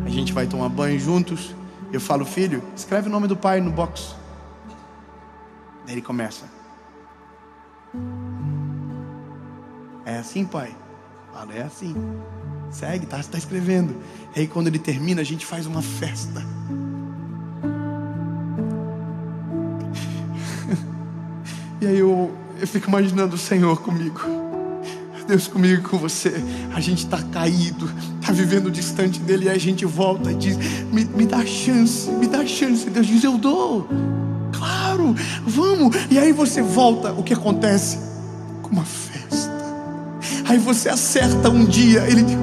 A gente vai tomar banho juntos. Eu falo: filho, escreve o nome do pai no box. Daí ele começa: é assim, pai? Fala: é assim. Segue, tá escrevendo. E aí quando ele termina, a gente faz uma festa. E aí eu fico imaginando o Senhor comigo, Deus comigo e com você. A gente está caído, está vivendo distante dele, e aí a gente volta e diz: me dá chance, me dá chance. Deus diz: eu dou, claro, vamos. E aí você volta, o que acontece? Com uma festa. Aí você acerta um dia, ele diz: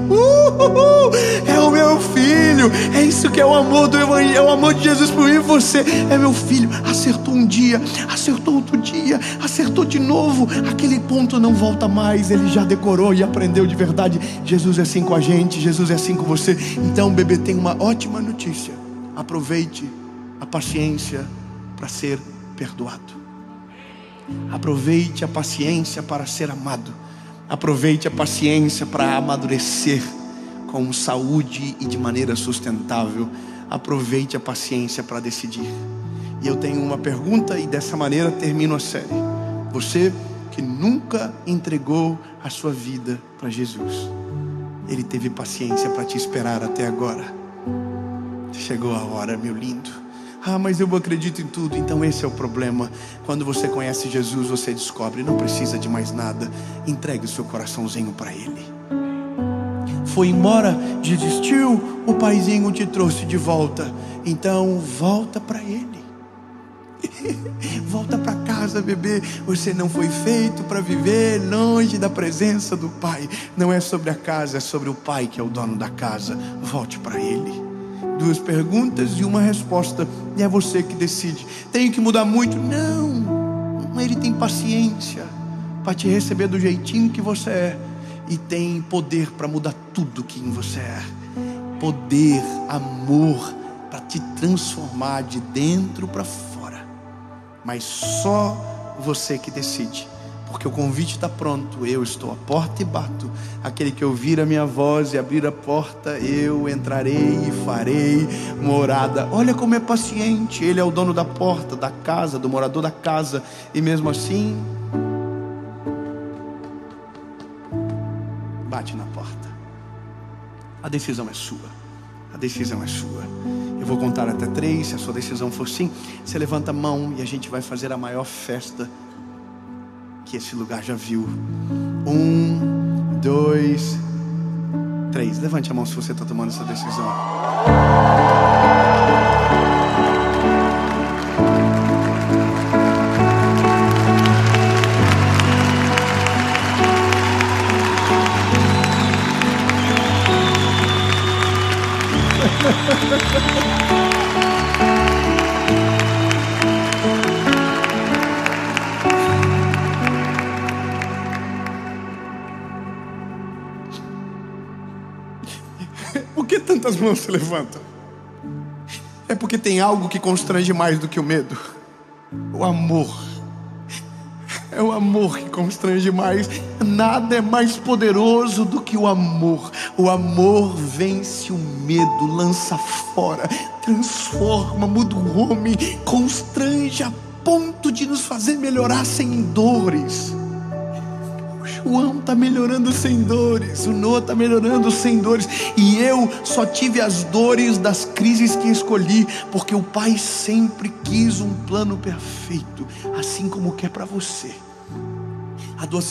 é o meu filho. É isso que é o amor do evangelho, é o amor de Jesus por mim e você. É meu filho. Acertou um dia, acertou outro dia, acertou de novo. Aquele ponto não volta mais. Ele já decorou e aprendeu de verdade. Jesus é assim com a gente, Jesus é assim com você. Então, bebê, tem uma ótima notícia: aproveite a paciência para ser perdoado. Aproveite a paciência para ser amado. Aproveite a paciência para amadurecer com saúde e de maneira sustentável. Aproveite a paciência para decidir. E eu tenho uma pergunta, e dessa maneira termino a série. Você que nunca entregou a sua vida para Jesus, Ele teve paciência para te esperar até agora. Chegou a hora, meu lindo. Ah, mas eu acredito em tudo. Então esse é o problema. Quando você conhece Jesus, você descobre: não precisa de mais nada. Entregue o seu coraçãozinho para Ele. Foi embora, desistiu, o paizinho te trouxe de volta. Então volta para Ele. Volta para casa, bebê. Você não foi feito para viver longe da presença do Pai. Não é sobre a casa, é sobre o Pai que é o dono da casa. Volte para Ele. 2 perguntas e uma resposta, e é você que decide. Tenho que mudar muito? Não. Ele tem paciência para te receber do jeitinho que você é, e tem poder para mudar tudo que em você é. Poder, amor para te transformar de dentro para fora. Mas só você que decide. Porque o convite está pronto. Eu estou à porta e bato. Aquele que ouvir a minha voz e abrir a porta, eu entrarei e farei morada. Olha como é paciente. Ele é o dono da porta, da casa, do morador da casa. E mesmo assim, bate na porta. A decisão é sua. A decisão é sua. Eu vou contar até 3. Se a sua decisão for sim, você levanta a mão e a gente vai fazer a maior festa que esse lugar já viu. 1, 2, 3. Levante a mão se você está tomando essa decisão. Por que tantas mãos se levantam? É porque tem algo que constrange mais do que o medo. O amor. É o amor que constrange mais. Nada é mais poderoso do que o amor. O amor vence o medo, lança fora, transforma, muda o homem, constrange a ponto de nos fazer melhorar sem dores. O João está melhorando sem dores, o Noah está melhorando sem dores, e eu só tive as dores das crises que escolhi, porque o Pai sempre quis um plano perfeito, assim como quer para você.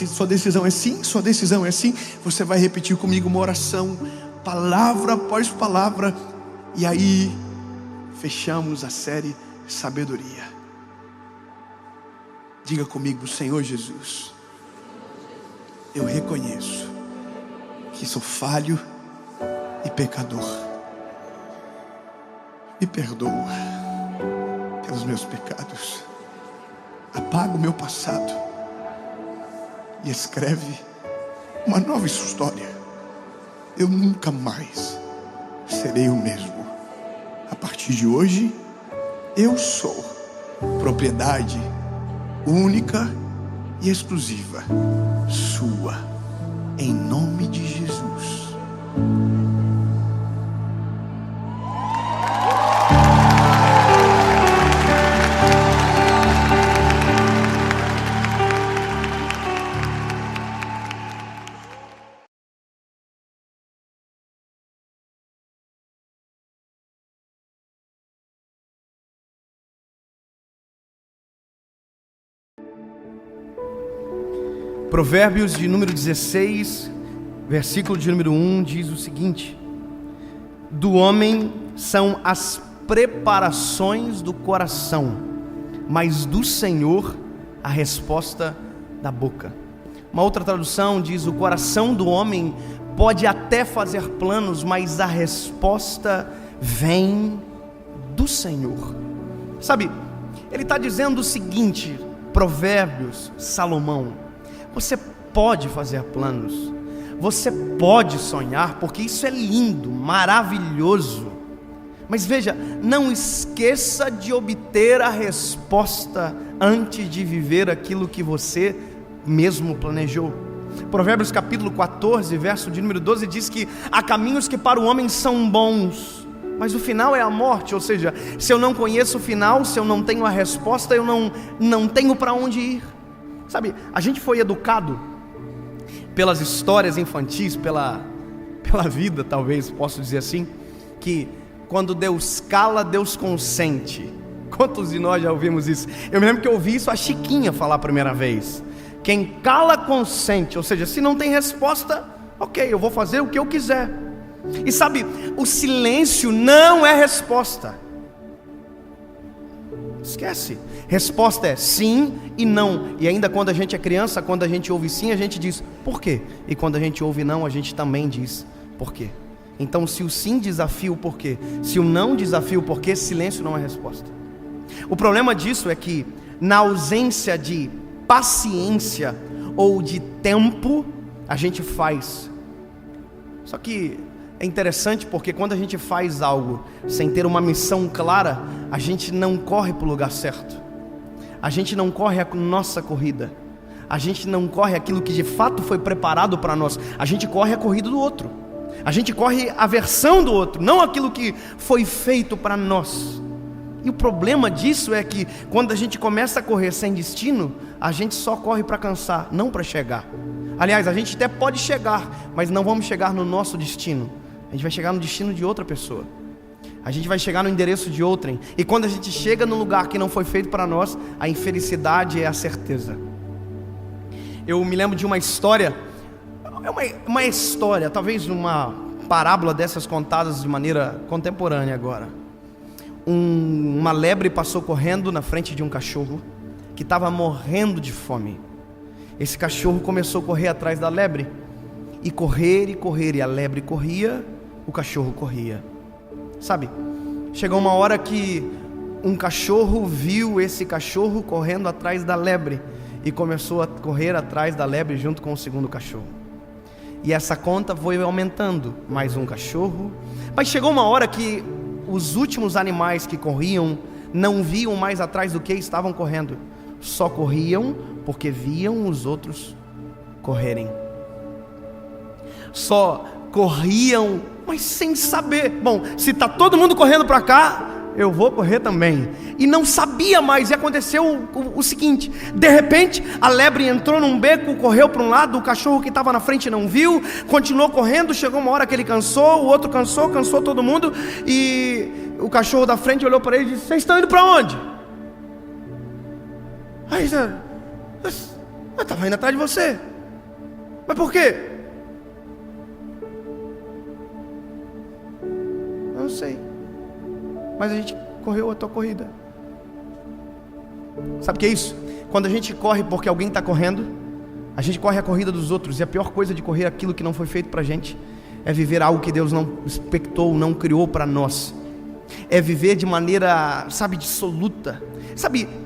Sua decisão é sim, sua decisão é sim. Você vai repetir comigo uma oração, palavra após palavra, e aí fechamos a série Sabedoria. Diga comigo: Senhor Jesus, eu reconheço que sou falho e pecador. Me perdoa pelos meus pecados. Apaga o meu passado e escreve uma nova história. Eu nunca mais serei o mesmo. A partir de hoje, eu sou propriedade única e exclusiva sua, em nome de Jesus. Provérbios de número 16, versículo de número 1 diz o seguinte: do homem são as preparações do coração, mas do Senhor a resposta da boca. Uma outra tradução diz: o coração do homem pode até fazer planos, mas a resposta vem do Senhor. Sabe, ele está dizendo o seguinte, Provérbios, Salomão: você pode fazer planos, você pode sonhar, porque isso é lindo, maravilhoso, mas veja, não esqueça de obter a resposta antes de viver aquilo que você mesmo planejou. Provérbios capítulo 14, verso de número 12 diz que há caminhos que para o homem são bons, mas o final é a morte. Ou seja, se eu não conheço o final, se eu não tenho a resposta, eu não tenho para onde ir. Sabe, a gente foi educado pelas histórias infantis, pela vida, talvez, posso dizer assim, que quando Deus cala, Deus consente. Quantos de nós já ouvimos isso? Eu me lembro que eu ouvi isso a Chiquinha falar a primeira vez. Quem cala, consente. Ou seja, se não tem resposta, ok, eu vou fazer o que eu quiser. E sabe, o silêncio não é resposta. Esquece. Resposta é sim e não. E ainda quando a gente é criança, quando a gente ouve sim, a gente diz por quê? E quando a gente ouve não, a gente também diz por quê. Então, se o sim desafia o porquê, se o não desafia o porquê, silêncio não é resposta. O problema disso é que, na ausência de paciência ou de tempo, a gente faz. Só que é interessante porque quando a gente faz algo sem ter uma missão clara, a gente não corre para o lugar certo. A gente não corre a nossa corrida. A gente não corre aquilo que de fato foi preparado para nós. A gente corre a corrida do outro. A gente corre a versão do outro, não aquilo que foi feito para nós. E o problema disso é que quando a gente começa a correr sem destino, a gente só corre para cansar, não para chegar. Aliás, a gente até pode chegar, mas não vamos chegar no nosso destino. a gente vai chegar no destino de outra pessoa. A gente vai chegar no endereço de outrem. E quando a gente chega no lugar que não foi feito para nós, a infelicidade é a certeza. Eu me lembro de uma história, uma história, talvez uma parábola dessas contadas de maneira contemporânea agora. Uma lebre passou correndo na frente de um cachorro que estava morrendo de fome. Esse cachorro começou a correr atrás da lebre, e correr, e a lebre corria, o cachorro corria. Sabe, chegou uma hora que um cachorro viu esse cachorro correndo atrás da lebre e começou a correr atrás da lebre junto com o segundo cachorro. E essa conta foi aumentando, mais um cachorro. Mas chegou uma hora que os últimos animais que corriam não viam mais atrás do que estavam correndo, só corriam porque viam os outros correrem. Só corriam, mas sem saber. Bom, se está todo mundo correndo para cá, eu vou correr também. E não sabia mais. E aconteceu o seguinte: de repente a lebre entrou num beco, correu para um lado, o cachorro que estava na frente não viu, continuou correndo. Chegou uma hora que ele cansou, o outro cansou todo mundo. E o cachorro da frente olhou para ele e disse: vocês estão indo para onde? Aí eu estava indo atrás de você. Mas por quê? Eu não sei, mas a gente correu a tua corrida. Sabe o que é isso? Quando a gente corre porque alguém está correndo, a gente corre a corrida dos outros. E a pior coisa de correr aquilo que não foi feito para a gente é viver algo que Deus não expectou, não criou para nós. É viver de maneira, dissoluta.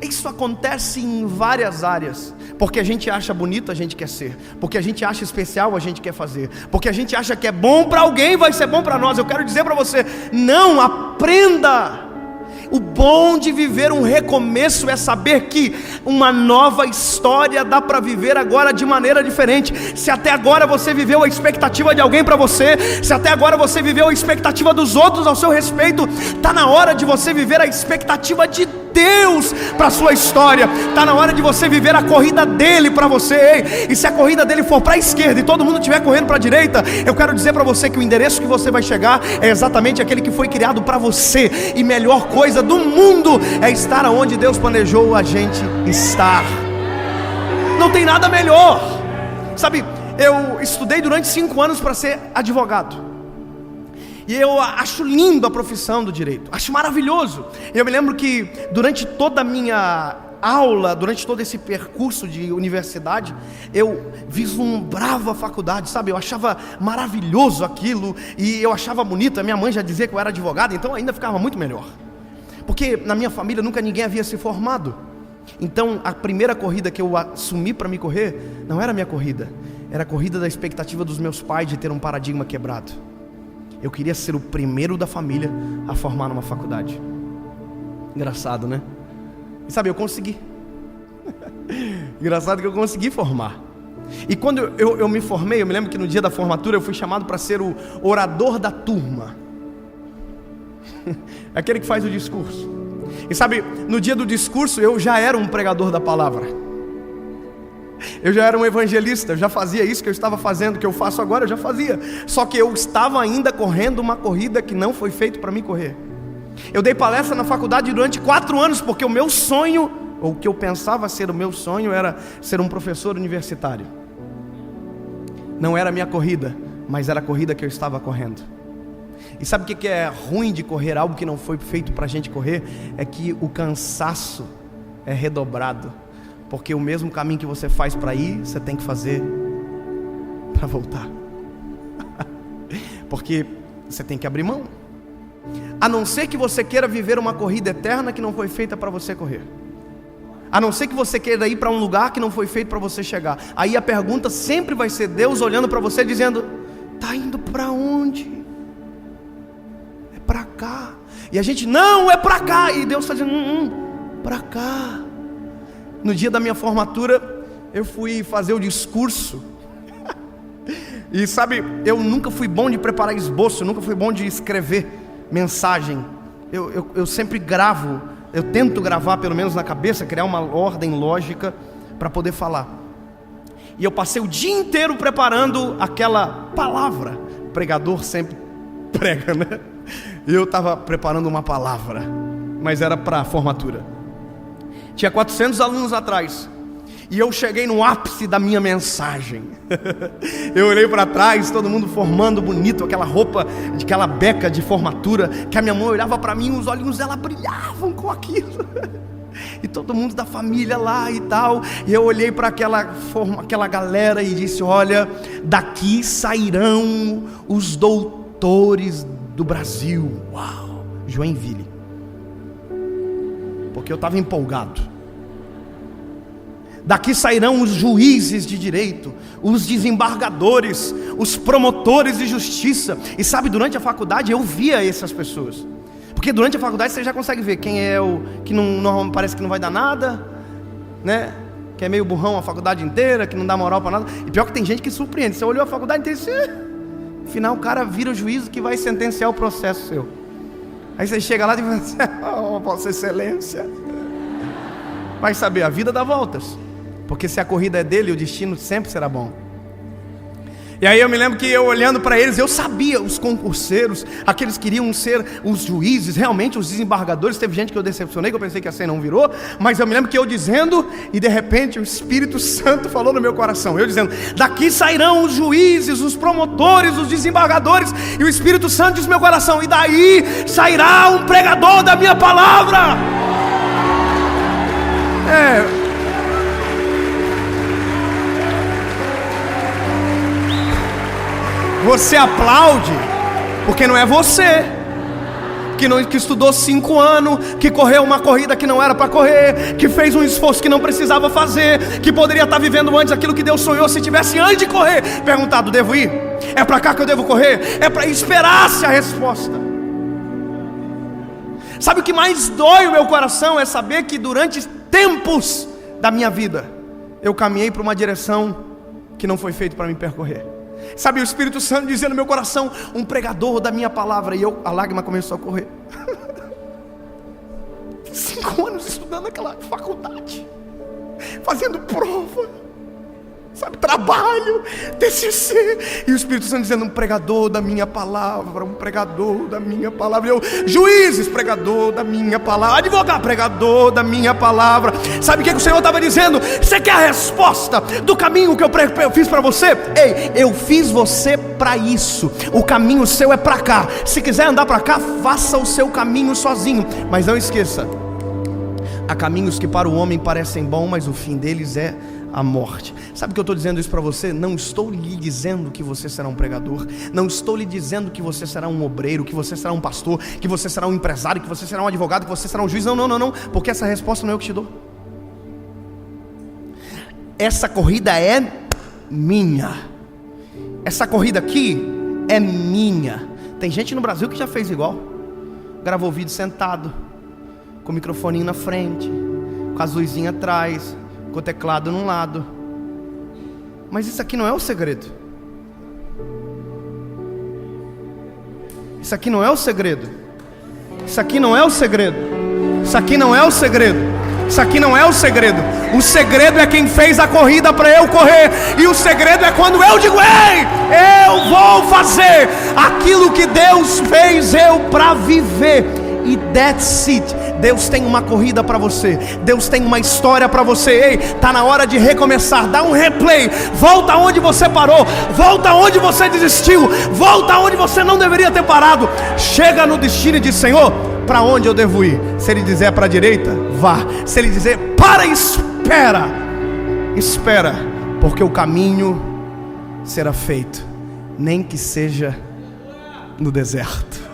Isso acontece em várias áreas. Porque a gente acha bonito, a gente quer ser. Porque a gente acha especial, a gente quer fazer. Porque a gente acha que é bom para alguém, vai ser bom para nós. Eu quero dizer para você: não, aprenda. O bom de viver um recomeço é saber que uma nova história dá para viver agora de maneira diferente. Se até agora você viveu a expectativa de alguém para você, se até agora você viveu a expectativa dos outros ao seu respeito, está na hora de você viver a expectativa de Deus para a sua história. Está na hora de você viver a corrida dele para você. E se a corrida dele for para a esquerda e todo mundo estiver correndo para a direita, eu quero dizer para você que o endereço que você vai chegar é exatamente aquele que foi criado para você. E melhor coisa do mundo é estar onde Deus planejou a gente estar. Não tem nada melhor. Eu estudei durante 5 anos para ser advogado. E eu acho lindo a profissão do direito, acho maravilhoso. Eu me lembro que durante toda a minha aula, durante todo esse percurso de universidade, eu vislumbrava a faculdade, eu achava maravilhoso aquilo, e eu achava bonito. A minha mãe já dizia que eu era advogado, então ainda ficava muito melhor. Porque na minha família nunca ninguém havia se formado. Então a primeira corrida que eu assumi para me correr, não era a minha corrida, era a corrida da expectativa dos meus pais de ter um paradigma quebrado. Eu queria ser o primeiro da família a formar numa faculdade. Engraçado, né? E eu consegui. Engraçado que eu consegui formar. E quando eu me formei, eu me lembro que no dia da formatura eu fui chamado para ser o orador da turma. Aquele que faz o discurso. E no dia do discurso eu já era um pregador da palavra. Eu já era um evangelista, eu já fazia isso que eu estava fazendo, que eu faço agora, eu já fazia. Só que eu estava ainda correndo uma corrida que não foi feito para mim correr. Eu dei palestra na faculdade durante 4 anos, porque o meu sonho, ou o que eu pensava ser o meu sonho, era ser um professor universitário. Não era a minha corrida, mas era a corrida que eu estava correndo. E sabe o que é ruim de correr algo que não foi feito para a gente correr? É que o cansaço é redobrado. Porque o mesmo caminho que você faz para ir, você tem que fazer para voltar. Porque você tem que abrir mão. A não ser que você queira viver uma corrida eterna que não foi feita para você correr. A não ser que você queira ir para um lugar que não foi feito para você chegar. Aí a pergunta sempre vai ser Deus olhando para você dizendo: está indo para onde? É para cá. E a gente: não, é para cá. E Deus está dizendo: para cá. No dia da minha formatura, eu fui fazer o discurso. E eu nunca fui bom de preparar esboço, nunca fui bom de escrever mensagem. Eu sempre gravo, eu tento gravar pelo menos na cabeça, criar uma ordem lógica para poder falar. E eu passei o dia inteiro preparando aquela palavra. O pregador sempre prega, né? Eu estava preparando uma palavra, mas era para formatura. Tinha 400 alunos atrás, e eu cheguei no ápice da minha mensagem. Eu olhei para trás, todo mundo formando bonito, aquela roupa, aquela beca de formatura, que a minha mãe olhava para mim, os olhinhos dela brilhavam com aquilo. E todo mundo da família lá e tal. E eu olhei para aquela galera e disse: olha, daqui sairão os doutores do Brasil. Uau, Joinville. Porque eu estava empolgado. Daqui sairão os juízes de direito, os desembargadores, os promotores de justiça. E sabe, durante a faculdade eu via essas pessoas. Porque durante a faculdade você já consegue ver quem é o que não parece que não vai dar nada, né? Que é meio burrão a faculdade inteira, que não dá moral para nada. E pior que tem gente que surpreende. Você olhou a faculdade inteira e disse: no final o cara vira o juízo que vai sentenciar o processo seu. Aí você chega lá e fala assim: oh, Vossa Excelência. Vai saber, a vida dá voltas. Porque se a corrida é dele, o destino sempre será bom. E aí eu me lembro que eu olhando para eles, eu sabia, os concurseiros, aqueles que queriam ser os juízes, realmente os desembargadores. Teve gente que eu decepcionei, que eu pensei que assim não virou. Mas eu me lembro que eu dizendo, e de repente o Espírito Santo falou no meu coração. Eu dizendo: daqui sairão os juízes, os promotores, os desembargadores. E o Espírito Santo disse no meu coração: e daí sairá um pregador da minha palavra. Você aplaude porque não é você que estudou 5 anos, que correu uma corrida que não era para correr, que fez um esforço que não precisava fazer, que poderia estar vivendo antes aquilo que Deus sonhou. Se tivesse antes de correr perguntado: devo ir? É para cá que eu devo correr? É para esperar-se a resposta. Sabe o que mais dói o meu coração? É saber que durante tempos da minha vida eu caminhei para uma direção que não foi feito para me percorrer. Sabe, o Espírito Santo dizendo no meu coração: um pregador da minha palavra. E a lágrima começou a correr. 5 anos estudando aquela faculdade, fazendo prova, sabe, trabalho, TCC. E o Espírito Santo dizendo: um pregador da minha palavra, um pregador da minha palavra. E eu: juízes, pregador da minha palavra. Advogado, pregador da minha palavra. Sabe o que o Senhor estava dizendo? Você quer a resposta do caminho que eu fiz para você? Ei, eu fiz você para isso. O caminho seu é para cá. Se quiser andar para cá, faça o seu caminho sozinho. Mas não esqueça: há caminhos que para o homem parecem bons, mas o fim deles é a morte. Sabe que eu estou dizendo isso para você? Não estou lhe dizendo que você será um pregador. Não estou lhe dizendo que você será um obreiro, que você será um pastor, que você será um empresário, que você será um advogado, que você será um juiz. Não. Porque essa resposta não é eu que te dou. Essa corrida é minha. Essa corrida aqui é minha. Tem gente no Brasil que já fez igual. Gravou vídeo sentado, com o microfoninho na frente, com as luzinhas atrás, com o teclado num lado. Mas isso aqui não é o segredo. Isso aqui não é o segredo. Isso aqui não é o segredo. Isso aqui não é o segredo. Isso aqui não é o segredo. O segredo é quem fez a corrida para eu correr. E o segredo é quando eu digo: ei, eu vou fazer aquilo que Deus fez eu para viver. E that's it. Deus tem uma corrida para você. Deus tem uma história para você. Ei, tá na hora de recomeçar. Dá um replay. Volta onde você parou. Volta onde você desistiu. Volta onde você não deveria ter parado. Chega no destino e diz: Senhor, para onde eu devo ir? Se Ele dizer para a direita, vá. Se Ele dizer para, espera. Espera, porque o caminho será feito, nem que seja no deserto.